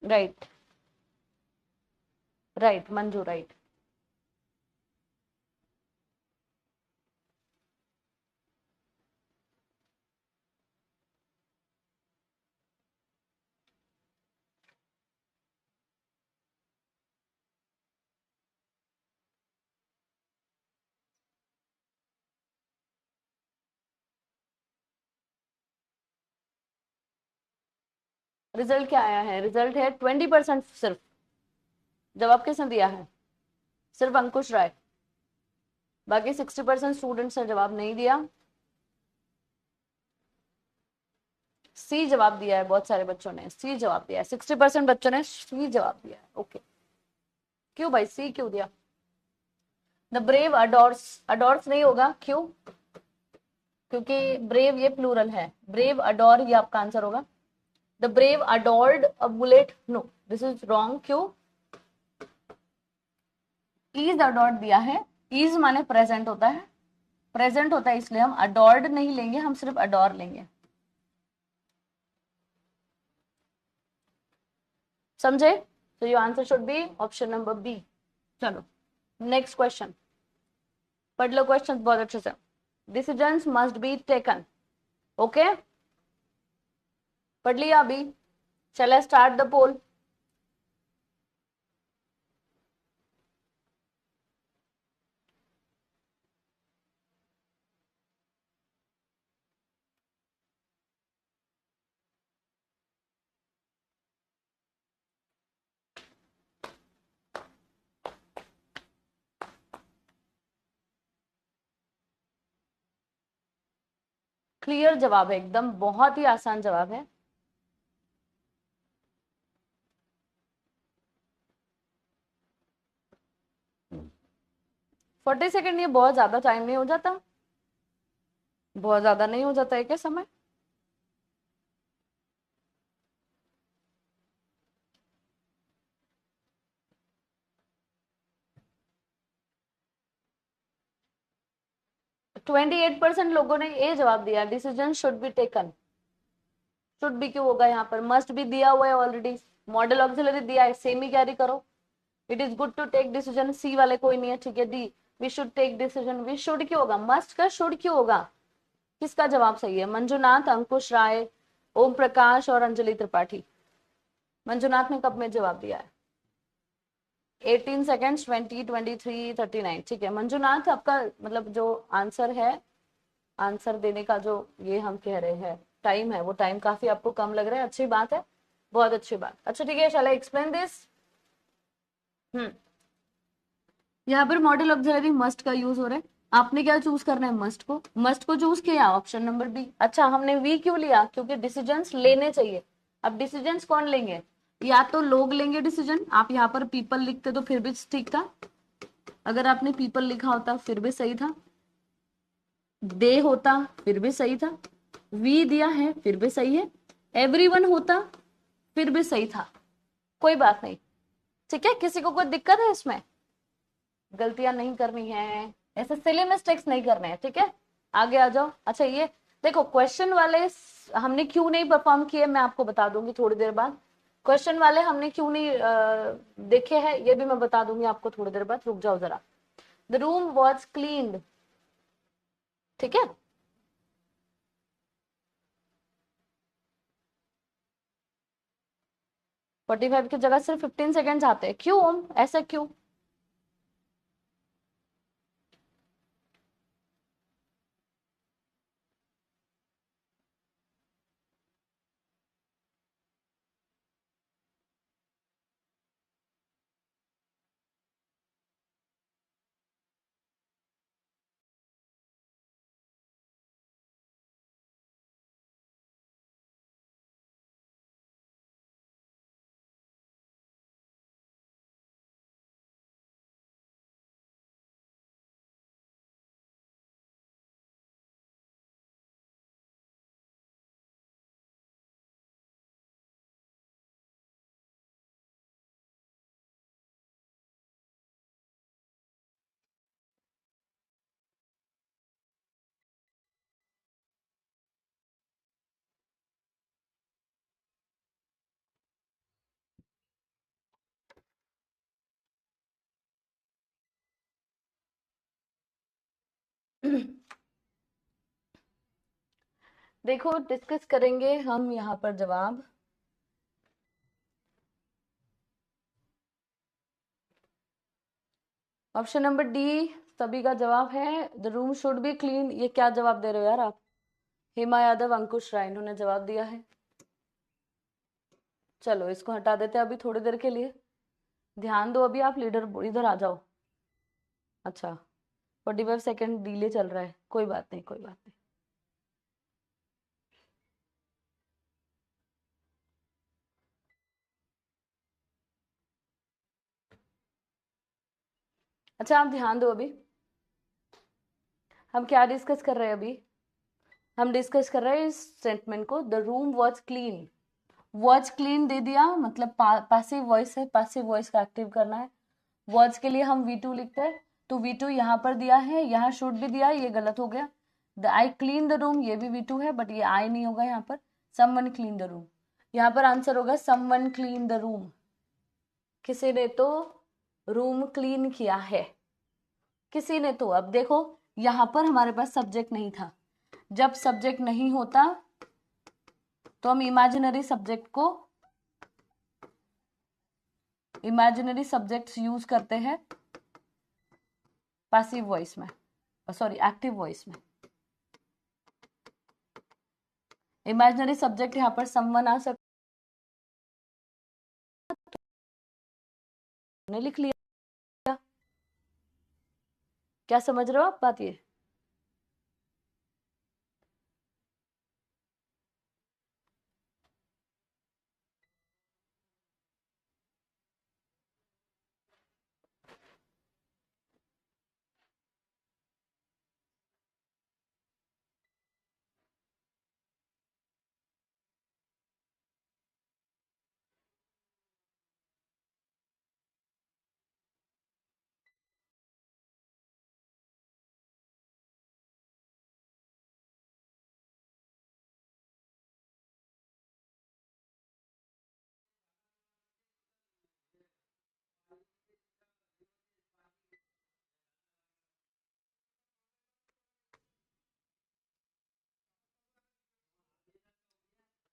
Right, right, Manju, right. Result क्या आया है? रिजल्ट है 20% सिर्फ। जवाब किसने दिया है? सिर्फ अंकुश राय। बाकी 60% स्टूडेंट्स ने जवाब नहीं दिया। सी जवाब दिया है, बहुत सारे बच्चों ने सी जवाब दिया है, 60% बच्चों ने सी जवाब दिया है। ओके, क्यों भाई सी क्यों दिया? द ब्रेव अडोर्स, अडोर्स नहीं होगा, क्यों? क्योंकि ब्रेव ये प्लूरल है, ब्रेव अडोर ये आपका आंसर होगा। The brave adored a bullet, no this is wrong. क्यों? इज अडोर्ड दिया है, इज माने प्रेजेंट होता है, प्रेजेंट होता है, इसलिए हम अडोर्ड नहीं लेंगे, हम सिर्फ अडोर लेंगे। समझे? तो your answer should be option number B. चलो नेक्स्ट क्वेश्चन पढ़ लो, क्वेश्चन बहुत अच्छे से। Decisions must be taken, okay पढ़ लिया अभी? चले स्टार्ट द पोल। क्लियर जवाब है एकदम, बहुत ही आसान जवाब है। फोर्टी सेकेंड ये बहुत ज्यादा टाइम नहीं हो जाता? बहुत ज्यादा नहीं हो जाता है क्या समय? 28% लोगों ने ये जवाब दिया, decision should be taken. Should be क्यों होगा यहाँ पर? मस्ट भी दिया हुआ है ऑलरेडी, मॉडल ऑक्सिलरी दिया है, सेम ही कैरी करो। It is good to take decision, C वाले कोई नहीं है, ठीक है। D, we should take decision, we should क्यों होगा? मस्ट का शुड क्यों होगा? किसका जवाब सही है? मंजुनाथ, अंकुश राय, ओम प्रकाश और अंजलि त्रिपाठी। मंजुनाथ ने कब में जवाब दिया है? 18 सेकेंड्स, 20, 23, 39, ठीक है। मंजुनाथ आपका मतलब जो आंसर है, आंसर देने का जो ये हम कह रहे हैं टाइम है, वो टाइम काफी आपको कम लग रहा है, अच्छी बात है, बहुत अच्छी बात। अच्छा ठीक है, शैल आई एक्सप्लेन दिस? हम्म, यहाँ पर मॉडल ऑक्सिलरी मस्ट का यूज हो रहा है। आपने क्या चूज करना है? मस्ट को, मस्ट को चूज किया, ऑप्शन नंबर बी। अच्छा हमने वी क्यों लिया? क्योंकि डिसीजंस लेने चाहिए। अब डिसीजंस कौन लेंगे? या तो लोग लेंगे डिसीजन, आप यहाँ पर पीपल लिखते तो फिर भी ठीक था, अगर आपने पीपल लिखा होता फिर भी सही था, दे होता फिर भी सही था, वी दिया है फिर भी सही है, एवरीवन होता फिर भी सही था, कोई बात नहीं, ठीक है। किसी को कोई दिक्कत है इसमें? गलतियां नहीं करनी है, ऐसे सिली मिस्टेक्स नहीं करने हैं, ठीक है। आगे आ जाओ। अच्छा ये देखो क्वेश्चन वाले हमने क्यों नहीं परफॉर्म किए, मैं आपको बता दूंगी थोड़ी देर बाद। क्वेश्चन वाले हमने क्यों नहीं देखे हैं ये भी मैं बता दूंगी आपको थोड़ी देर बाद, रुक जाओ जरा। द रूम वॉज क्लीन्ड, ठीक है। 45 की जगह सिर्फ 15 सेकेंड आते हैं, क्यों? ऐसा क्यों? देखो डिस्कस करेंगे हम यहाँ पर जवाब। ऑप्शन नंबर डी सभी का जवाब है, the room should be clean. ये क्या जवाब दे रहे हो यार आप? हेमा यादव, अंकुश राय, इन्होंने जवाब दिया है। चलो इसको हटा देते हैं अभी थोड़ी देर के लिए, ध्यान दो अभी आप, लीडर इधर आ जाओ। अच्छा 45 सेकेंड डिले चल रहा है, कोई बात नहीं कोई बात नहीं। अच्छा आप ध्यान दो अभी, हम क्या डिस्कस कर रहे हैं अभी, हम डिस्कस कर रहे हैं इस स्टेटमेंट को, the room was clean. Was clean दे दिया मतलब पैसिव वॉइस है, पैसिव वॉइस का एक्टिव करना है। वॉज के लिए हम V2 लिखते हैं, तो V2 यहाँ पर दिया है, यहाँ शुड भी दिया है, ये गलत हो गया। The I clean the room, ये भी V2 है बट ये आई नहीं होगा यहाँ पर। समवन क्लीन द रूम, यहाँ पर आंसर होगा समवन क्लीन द रूम, किसी ने तो रूम क्लीन किया है, किसी ने तो। अब देखो यहाँ पर हमारे पास सब्जेक्ट नहीं था, जब सब्जेक्ट नहीं होता तो हम इमेजिनरी सब्जेक्ट्स यूज करते हैं पैसिव वॉइस में, सॉरी एक्टिव वॉइस में। इमेजिनरी सब्जेक्ट यहाँ पर समवन आ सकता, लिख लिया। क्या समझ रहे हो आप बात ये?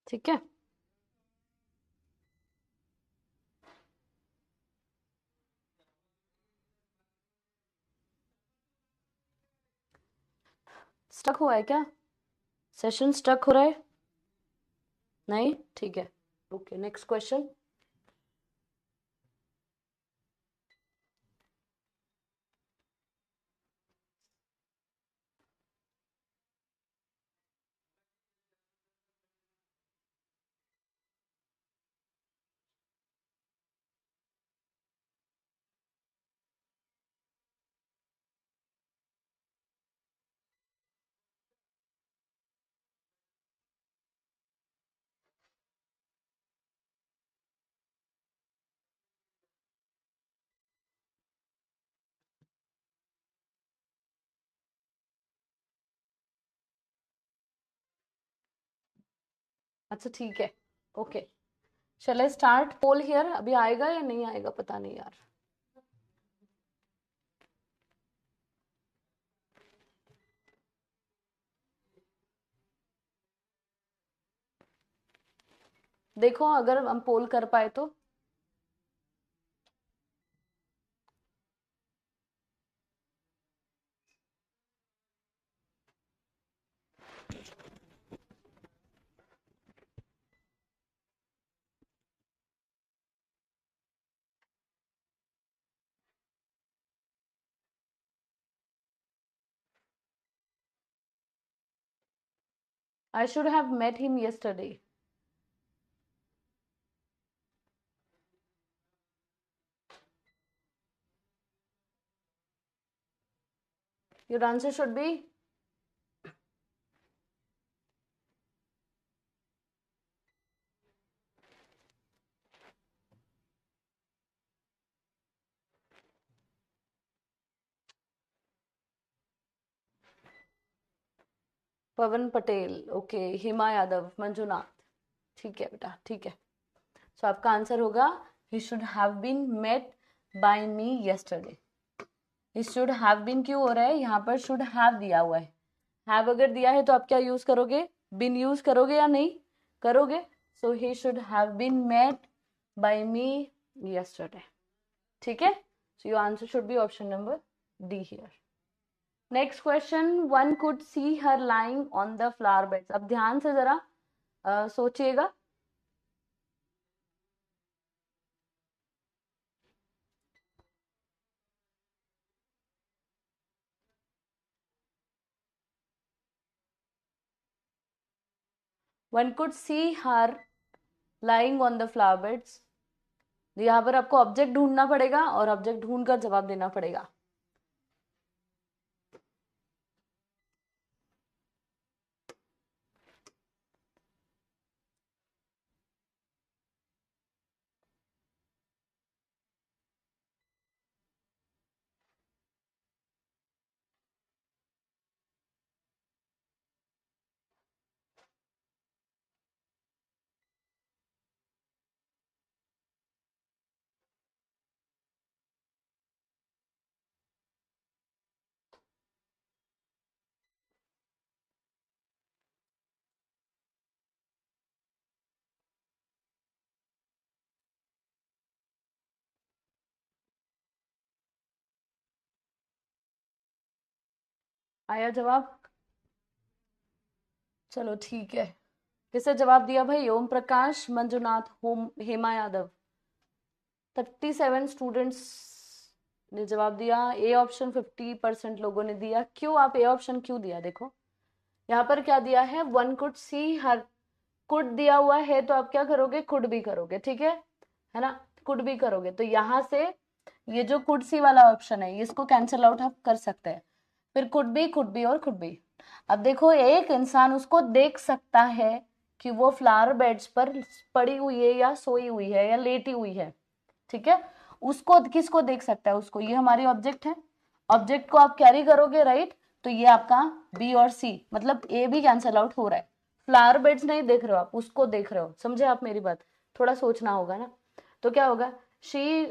ठीक है, स्टक हुआ है क्या? सेशन स्टक हो रहा है? नहीं ठीक है, ओके नेक्स्ट क्वेश्चन। अच्छा ठीक है, ओके चले स्टार्ट पोल हियर। अभी आएगा या नहीं आएगा पता नहीं यार। देखो अगर हम पोल कर पाए तो। I should have met him yesterday. Your answer should be Pawan Patel, okay Hima Yadav, Manjunath. ठीक है बेटा ठीक है, सो आपका आंसर होगा he should have been met by me yesterday। He should have been क्यों हो रहा है, यहाँ पर शुड हैव दिया हुआ है। हैव अगर दिया है तो आप क्या यूज करोगे, बीन यूज करोगे या नहीं करोगे। So he should have been met by me yesterday। ठीक है, so your answer should be option number D here. Next question, one could see her lying on the flower beds. अब ध्यान से जरा सोचिएगा, one could see her lying on the flower beds. यहाँ पर आपको ऑब्जेक्ट ढूंढना पड़ेगा और ऑब्जेक्ट ढूंढ कर जवाब देना पड़ेगा। आया जवाब? चलो ठीक है। किसे जवाब दिया भाई? ओम प्रकाश, मंजुनाथ, होम, हेमा यादव। 37 स्टूडेंट्स ने जवाब दिया। ए ऑप्शन 50% लोगों ने दिया। क्यों आप ए ऑप्शन क्यों दिया? देखो यहाँ पर क्या दिया है, one could see her. Could दिया हुआ है तो आप क्या करोगे? कुड भी करोगे, ठीक है ना? कुड भी करोगे तो यहाँ से ये जो कुड सी वाला ऑप्शन है इसको कैंसिल आउट आप कर सकते हैं। फिर कुड बी और कुड बी। अब देखो एक इंसान उसको देख सकता है कि वो फ्लावर बेड्स पर पड़ी हुई है या सोई हुई है या लेटी हुई है, ठीक है? उसको किसको देख सकता है? उसको। ये हमारी ऑब्जेक्ट है, ऑब्जेक्ट को आप कैरी करोगे, राइट? तो ये आपका बी और सी, मतलब ए भी कैंसिल आउट हो रहा है। फ्लावर बेड्स नहीं देख रहे हो आप, उसको देख रहे हो। समझे आप मेरी बात? थोड़ा सोचना होगा ना। तो क्या होगा? शी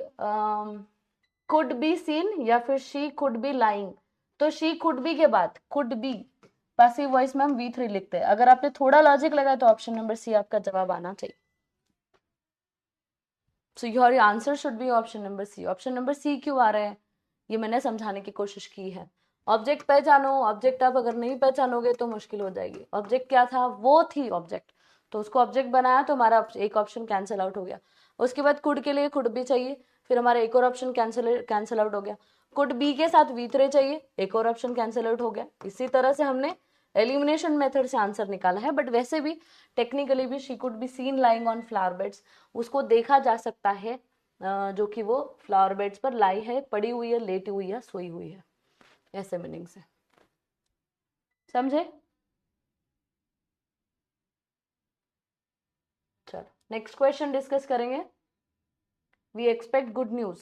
कुड बी सीन या फिर शी कुड बी लाइंग। तो शी कुड बी के बाद कुड बी पैसिव वॉइस में हम V3 लिखते हैं। अगर आपने थोड़ा लॉजिक लगाया तो ऑप्शन नंबर सी आपका जवाब आना चाहिए। So your answer should be option number C. Option number C क्यों आ रहा है ये मैंने समझाने की कोशिश की है। ऑब्जेक्ट पहचानो। ऑब्जेक्ट आप अगर नहीं पहचानोगे तो मुश्किल हो जाएगी। ऑब्जेक्ट क्या था? वो थी ऑब्जेक्ट, तो उसको ऑब्जेक्ट बनाया तो हमारा एक ऑप्शन कैंसिल आउट हो गया। उसके बाद कुड के लिए कुड भी चाहिए, फिर हमारा एक और ऑप्शन कैंसिल आउट हो गया। कुड बी के साथ V3 चाहिए, एक और ऑप्शन कैंसिल आउट हो गया। इसी तरह से हमने एलिमिनेशन मेथड से आंसर निकाला है। बट वैसे भी टेक्निकली भी she could be seen lying on flower beds, उसको देखा जा सकता है जो कि वो फ्लावर बेड्स पर लाई है, पड़ी हुई है, लेटी हुई है, सोई हुई है, ऐसे मीनिंग से। समझे? चलो नेक्स्ट क्वेश्चन डिस्कस करेंगे। We expect good news.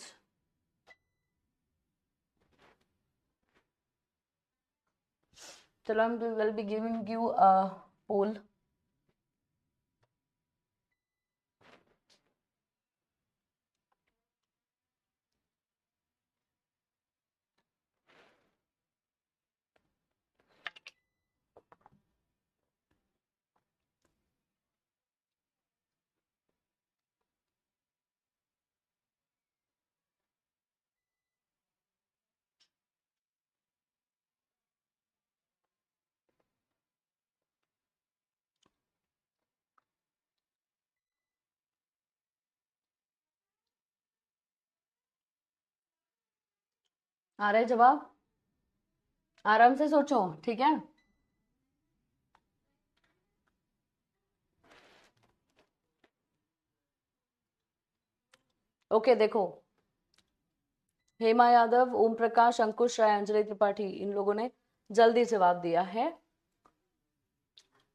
चलो हम will be giving you a poll. आ रहे जवाब? आराम से सोचो, ठीक है? ओके देखो, हेमा यादव, ओम प्रकाश, अंकुश राय, अंजलि त्रिपाठी, इन लोगों ने जल्दी जवाब दिया है।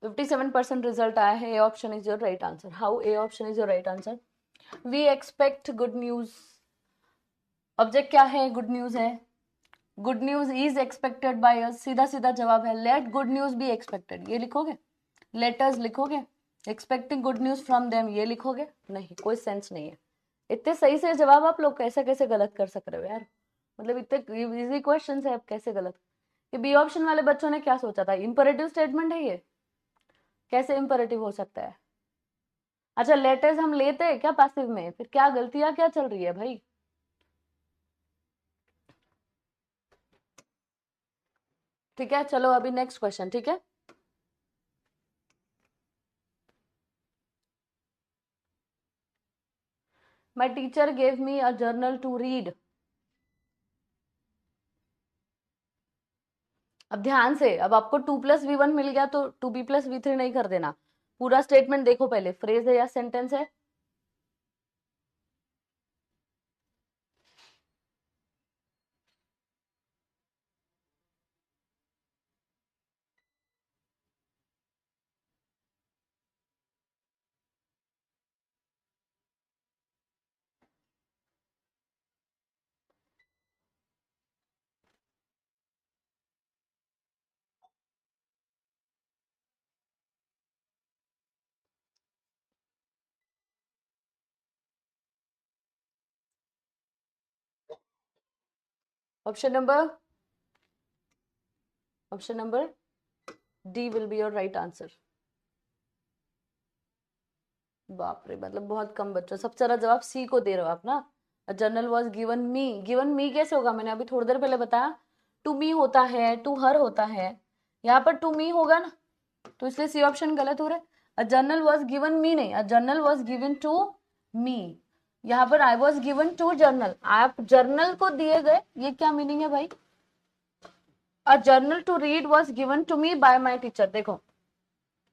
57% रिजल्ट आया है। A option is your right answer. How A option is your right answer? We expect good news. Object क्या है? गुड न्यूज है। Good news is expected by us, सीधा सीधा जवाब है। Let good news be expected, ये लिखोगे? लेटर्स लिखोगे? Expecting good news from them, ये लिखोगे? नहीं, कोई सेंस नहीं है। इतने सही से जवाब आप लोग कैसे कैसे गलत कर सक रहे हो यार? मतलब इतने इजी क्वेश्चन है, आप कैसे गलत? ये बी ऑप्शन वाले बच्चों ने क्या सोचा था? इंपरेटिव स्टेटमेंट है ये? कैसे इंपरेटिव हो सकता है? अच्छा, लेटर्स हम लेते हैं क्या पैसिव में? फिर क्या गलतियां क्या चल रही है भाई? ठीक है, चलो अभी नेक्स्ट क्वेश्चन, ठीक है? My teacher gave me a journal to read. अब ध्यान से, अब आपको 2+V1 मिल गया तो 2B+V3 नहीं कर देना। पूरा स्टेटमेंट देखो पहले, फ्रेज है या सेंटेंस है? Option number D will be your right answer. बाप रे, मतलब बहुत कम बच्चों, सबसे ज्यादा जवाब सी को दे रहे हो आप ना। Journal was given me, given me कैसे होगा? मैंने अभी थोड़ी देर पहले बताया, टू मी होता है, टू हर होता है, यहाँ पर टू मी होगा ना, तो इसलिए सी ऑप्शन गलत हो रहा है। A journal was given me नहीं, a journal was given to me. यहाँ पर I was given to journal, आप जर्नल को दिए गए, ये क्या मीनिंग है भाई? A journal to read was given to me by my teacher. देखो,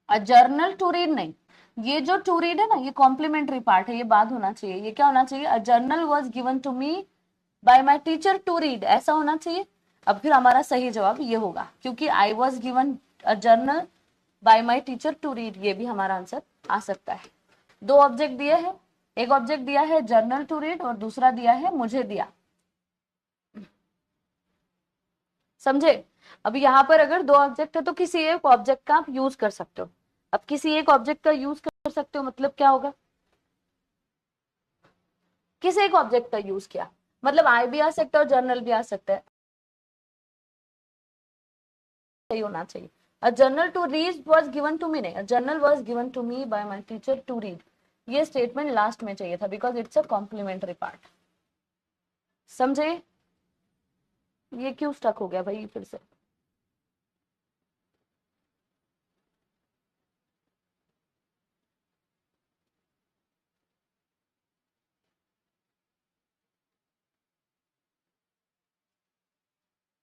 अ जर्नल टू रीड नहीं, ये जो टू रीड है ना, ये कॉम्प्लीमेंट्री पार्ट है, ये बात होना चाहिए। ये क्या होना चाहिए? A journal was given to me by my teacher to read, ऐसा होना चाहिए। अब फिर हमारा सही जवाब ये होगा, क्योंकि I was given a journal by my teacher to read, ये भी हमारा आंसर आ सकता है। दो ऑब्जेक्ट दिए हैं, एक ऑब्जेक्ट दिया है जर्नल टू रीड और दूसरा दिया है मुझे दिया, समझे? अब यहाँ पर अगर दो ऑब्जेक्ट है तो किसी एक ऑब्जेक्ट का आप यूज कर सकते हो। अब किसी एक ऑब्जेक्ट का यूज कर सकते हो मतलब क्या होगा? किसी एक ऑब्जेक्ट का यूज किया, मतलब आई भी आ सकता है और जर्नल भी आ सकता है, सही होना चाहिए। A journal to read was given to me नहीं, a journal was given to me by my teacher to read, ये स्टेटमेंट लास्ट में चाहिए था, because it's a complementary part. समझे? ये क्यों स्टक हो गया भाई फिर से?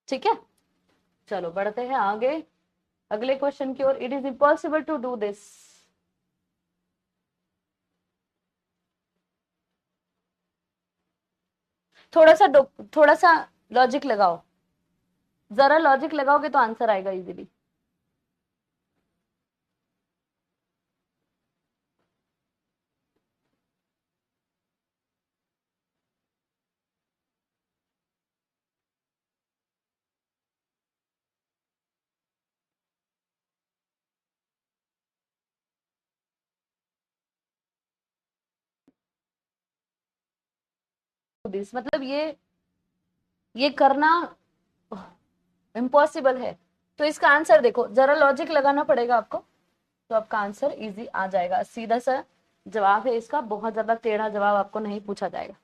ठीक है, चलो बढ़ते हैं आगे अगले क्वेश्चन की ओर। It is impossible to do this. थोड़ा सा थोड़ा सा लॉजिक लगाओ, जरा लॉजिक लगाओगे तो आंसर आएगा इजीली। दिस मतलब ये करना इम्पॉसिबल है, तो इसका आंसर देखो, जरा लॉजिक लगाना पड़ेगा आपको, तो आपका आंसर इजी आ जाएगा। सीधा सा जवाब है इसका, बहुत ज्यादा टेढ़ा जवाब आपको नहीं पूछा जाएगा।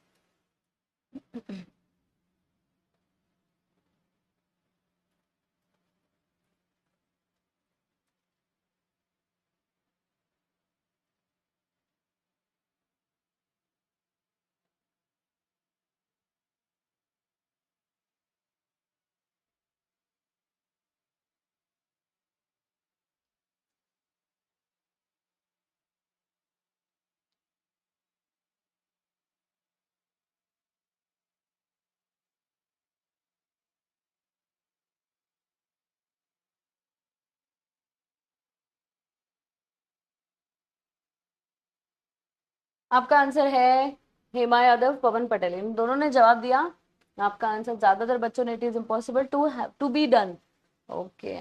आपका आंसर है हेमा यादव, पवन पटेल, इन दोनों ने जवाब दिया। आपका आंसर, ज्यादातर बच्चों ने it is impossible to be done. Okay,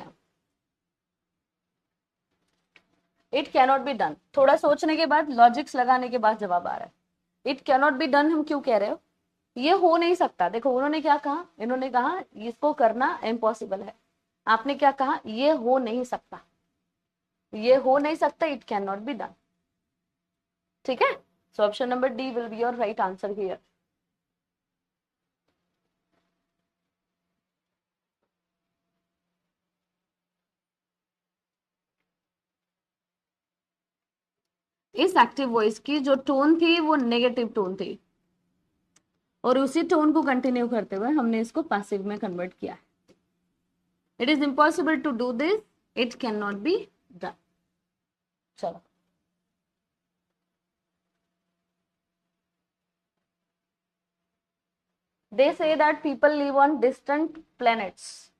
it cannot be done, थोड़ा सोचने के बाद, लॉजिक्स लगाने के बाद जवाब आ रहा है। इट कैनॉट बी डन हम क्यों कह रहे हो? ये हो नहीं सकता। देखो उन्होंने क्या कहा, इन्होंने कहा इसको करना इम्पॉसिबल है, आपने क्या कहा? ये हो नहीं सकता, ये हो नहीं सकता, it can not be done. ठीक है, सो option number D will be your right answer here. इस एक्टिव वॉइस की जो टोन थी वो नेगेटिव टोन थी, और उसी टोन को कंटिन्यू करते हुए हमने इसको पैसिव में कन्वर्ट किया है। It is impossible to do this, it can not be done. चलो, they say that people live on distant planets.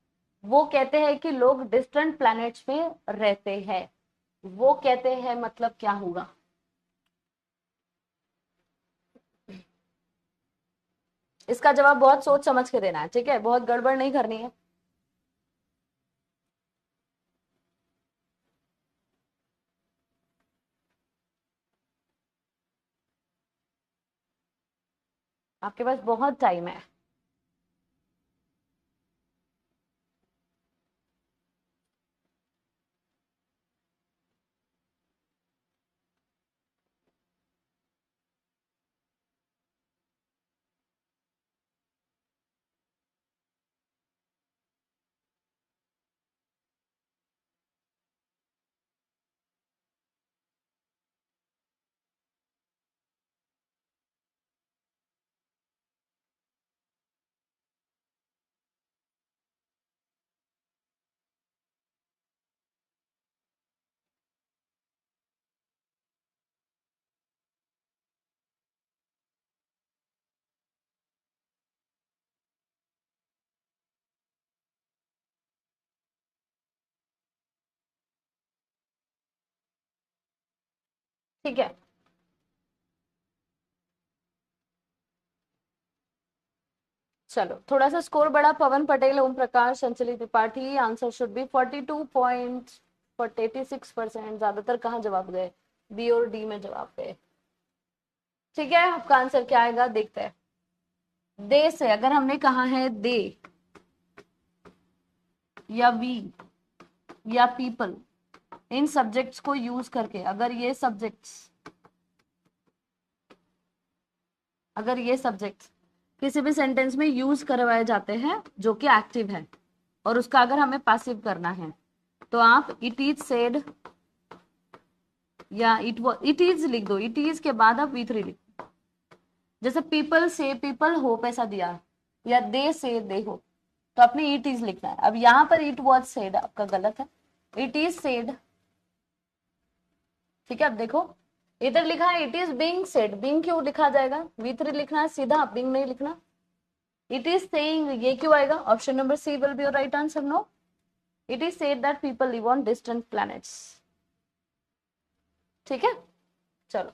वो कहते हैं कि लोग डिस्टेंट प्लैनेट्स में रहते हैं। वो कहते हैं मतलब क्या होगा? इसका जवाब बहुत सोच समझ के देना है, ठीक है? बहुत गड़बड़ नहीं करनी है। आपके पास बहुत टाइम है। ठीक है, चलो थोड़ा सा स्कोर बढ़ा। Pawan Patel, Om Prakash, Anjali Tripathi, answer should be 42.86%। ज्यादातर कहाँ जवाब गए? बी और डी में जवाब गए। ठीक है, आपका आंसर क्या आएगा देखते हैं। दे से अगर हमने कहा है दे या वी या पीपल, इन सब्जेक्ट्स को यूज करके अगर ये सब्जेक्ट्स किसी भी सेंटेंस में यूज करवाए जाते हैं जो कि एक्टिव है, और उसका अगर हमें पैसिव करना है, तो आप इट इज सेड या इट इज लिख दो। इट इज के बाद आप वी थ्री लिख। जैसे पीपल से पीपल होप ऐसा दिया, या दे से दे हो, तो आपने इट इज लिखना है। अब यहां पर इट वॉज सेड आपका गलत है, इट इज सेड। ठीक है, अब देखो इधर लिखा है it is being said. Being क्यों लिखा जाएगा? वी थ्री लिखना है सीधा, बीइंग नहीं लिखना। इट इज सेइंग, ये क्यों आएगा? Option number C will be your right answer. No, it is said that people live on distant planets. ठीक है, चलो।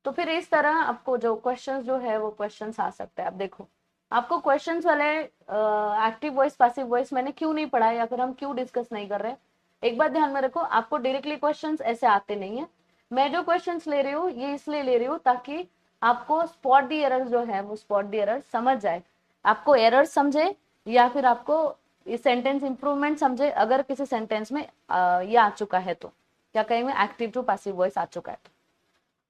तो फिर इस तरह आपको जो क्वेश्चंस जो है वो क्वेश्चंस आ सकते हैं। अब देखो, आपको क्वेश्चंस वाले एक्टिव वॉइस पैसिव वॉइस मैंने क्यों नहीं पढ़ा, या फिर हम क्यों डिस्कस नहीं कर रहे हैं, एक बात ध्यान में रखो। आपको डायरेक्टली क्वेश्चंस ऐसे आते नहीं है। मैं जो क्वेश्चंस ले रही हूँ ये इसलिए ले रही हूँ ताकि आपको स्पॉट दी एरर जो है वो स्पॉट दी एरर समझ जाए, आपको एरर समझे, या फिर आपको सेंटेंस इंप्रूवमेंट समझे। अगर किसी सेंटेंस में ये आ चुका है तो, क्या कहेंगे, एक्टिव टू पैसिव वॉइस आ चुका है तो।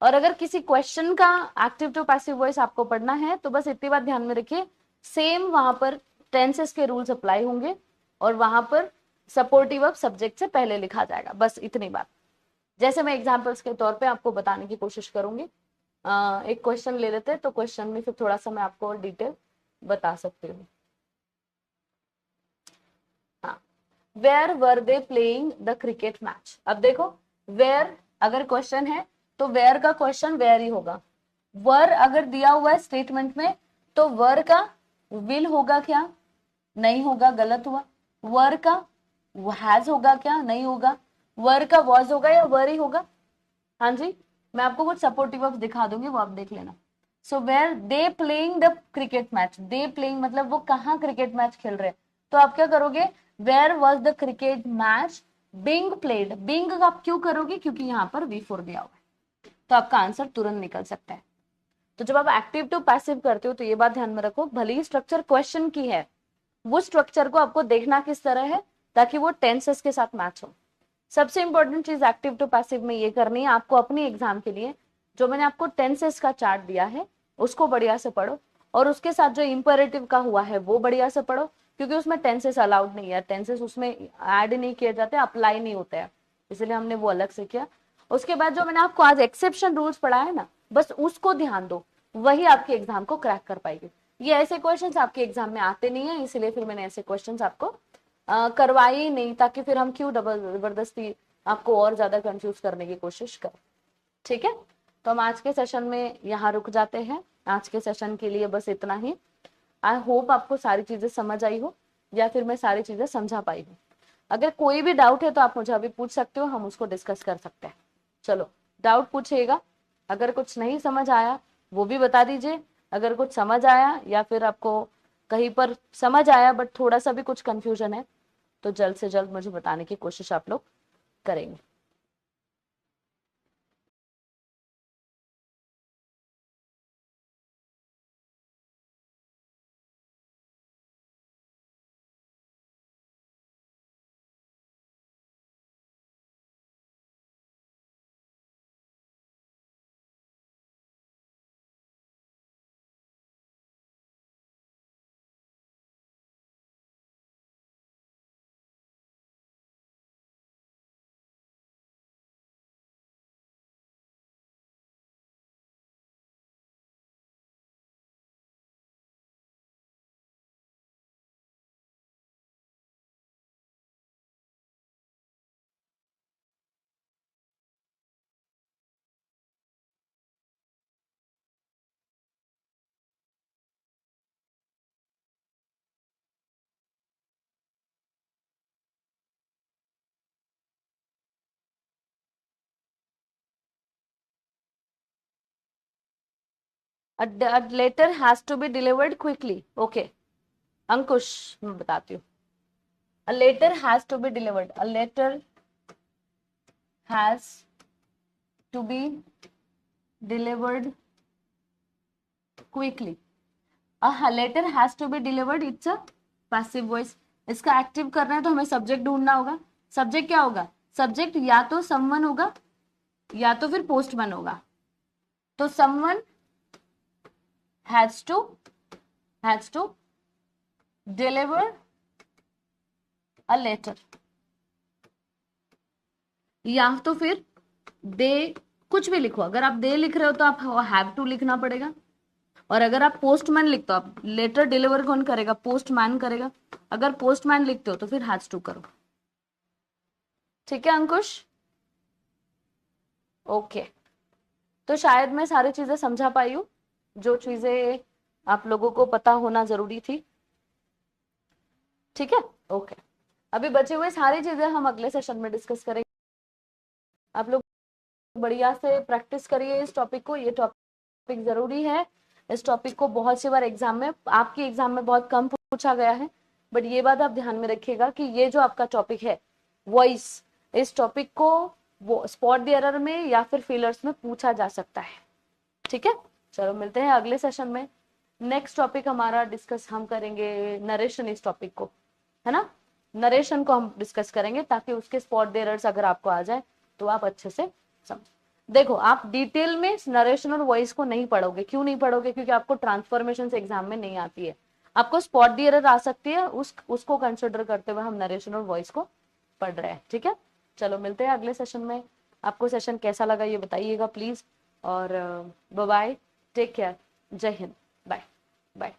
और अगर किसी क्वेश्चन का एक्टिव टू पैसिव वॉइस आपको पढ़ना है तो बस इतनी बात ध्यान में रखिए, सेम वहां पर टेंसेस के रूल्स अप्लाई होंगे, और वहां पर सपोर्टिव वर्ब सब्जेक्ट से पहले लिखा जाएगा, बस इतनी बात। जैसे मैं एग्जांपल्स के तौर पे आपको बताने की कोशिश करूंगी। एक क्वेश्चन ले लेते हैं, तो क्वेश्चन में फिर थोड़ा सा मैं आपको और डिटेल बता सकती हूँ। हाँ, where were they playing the cricket match. अब देखो, वेयर अगर क्वेश्चन है तो वेयर का क्वेश्चन वेयर ही होगा। वर अगर दिया हुआ है स्टेटमेंट में, तो वर का विल होगा क्या? नहीं होगा, गलत हुआ। वर का हैज होगा क्या? नहीं होगा। वर का वॉज होगा या वर ही होगा? हाँ जी, मैं आपको कुछ सपोर्टिव वर्ब्स दिखा दूंगी, वो आप देख लेना। So where they playing the cricket match. They playing मतलब वो कहाँ क्रिकेट मैच खेल रहे हैं, तो आप क्या करोगे? Where was the cricket match being played. Being आप क्यों करोगे? क्योंकि यहाँ पर वी फोर दिया हुआ है, तो आपका आंसर तुरंत निकल सकता है। तो जब आप एक्टिव टू पैसिव करते हो तो ये बात ध्यान में रखो, भले ही स्ट्रक्चर क्वेश्चन की है, वो स्ट्रक्चर को आपको देखना किस तरह है ताकि वो टेंसेस के साथ मैच हो। सबसे इंपॉर्टेंट चीज एक्टिव टू पैसिव में ये करनी है आपको, अपनी एग्जाम के लिए जो मैंने आपको टेंसेस का चार्ट दिया है उसको बढ़िया से पढ़ो, और उसके साथ जो इंपेरेटिव का हुआ है वो बढ़िया से पढ़ो, क्योंकि उसमें टेंसेस अलाउड नहीं है। टेंसेस उसमें ऐड नहीं किए जाते, अप्लाई नहीं होते हैं, इसलिए हमने वो अलग से किया। उसके बाद जो मैंने आपको आज एक्सेप्शन रूल्स पढ़ाया है ना, बस उसको ध्यान दो, वही आपके एग्जाम को क्रैक कर पाएगी। ये ऐसे क्वेश्चंस आपके एग्जाम में आते नहीं है, इसलिए फिर मैंने ऐसे क्वेश्चंस आपको करवाई नहीं, ताकि फिर हम क्यों डबल जबरदस्ती आपको और ज्यादा कंफ्यूज करने की कोशिश करें। ठीक है, तो हम आज के सेशन में यहाँ रुक जाते हैं। आज के सेशन के लिए बस इतना ही। आई होप आपको सारी चीजें समझ आई हो, या फिर मैं सारी चीजें समझा पाई हूँ। अगर कोई भी डाउट है तो आप मुझे अभी पूछ सकते हो, हम उसको डिस्कस कर सकते हैं। चलो, डाउट पूछिएगा। अगर कुछ नहीं समझ आया वो भी बता दीजिए। अगर कुछ समझ आया या फिर आपको कहीं पर समझ आया बट थोड़ा सा भी कुछ कंफ्यूजन है, तो जल्द से जल्द मुझे बताने की कोशिश आप लोग करेंगे। A letter has to be delivered quickly. Okay, अंकुश मैं बताती हूँ। A letter has to be delivered. A letter has to be delivered quickly. A letter has to be delivered. It's a passive voice. इसका एक्टिव करना है तो हमें सब्जेक्ट ढूंढना होगा। सब्जेक्ट क्या होगा? सब्जेक्ट या तो समवन होगा या तो फिर पोस्टमैन होगा। तो someone has to deliver a letter, या तो फिर दे, कुछ भी लिखो। अगर आप दे लिख रहे हो तो आप हैव टू लिखना पड़ेगा, और अगर आप पोस्टमैन लिखते हो, आप लेटर डिलीवर कौन करेगा? पोस्टमैन करेगा। अगर पोस्टमैन लिखते हो तो फिर हैज टू करो। ठीक है अंकुश? ओके, तो शायद मैं सारी चीजें समझा पाई हूँ, जो चीजें आप लोगों को पता होना जरूरी थी। ठीक है, ओके। अभी बचे हुए सारी चीजें हम अगले सेशन में डिस्कस करेंगे। आप लोग बढ़िया से प्रैक्टिस करिए इस टॉपिक को। ये टॉपिक जरूरी है। इस टॉपिक को बहुत सी बार एग्जाम में, आपकी एग्जाम में बहुत कम पूछा गया है, बट ये बात आप ध्यान में रखिएगा कि ये जो आपका टॉपिक है वॉइस, इस टॉपिक को वो स्पॉट द एरर में या फिर फेलर्स में पूछा जा सकता है। ठीक है, चलो मिलते हैं अगले सेशन में। नेक्स्ट टॉपिक हमारा डिस्कस हम करेंगे नरेशन, इस टॉपिक को, है ना, नरेशन को हम डिस्कस करेंगे, ताकि उसके स्पॉट द एरर्स अगर आपको आ जाए तो आप अच्छे से समझ। देखो, आप डिटेल में नरेशन और वॉइस को नहीं पढ़ोगे। क्यों नहीं पढ़ोगे? क्योंकि आपको ट्रांसफॉर्मेशन एग्जाम में नहीं आती है। आपको स्पॉट द एरर आ सकती है, उसको कंसिडर करते हुए हम नरेशन और वॉइस को पढ़ रहे हैं। ठीक है, चलो मिलते हैं अगले सेशन में। आपको सेशन कैसा लगा ये बताइएगा प्लीज, और बाय बाय, टेक केयर, जय हिंद, बाय बाय।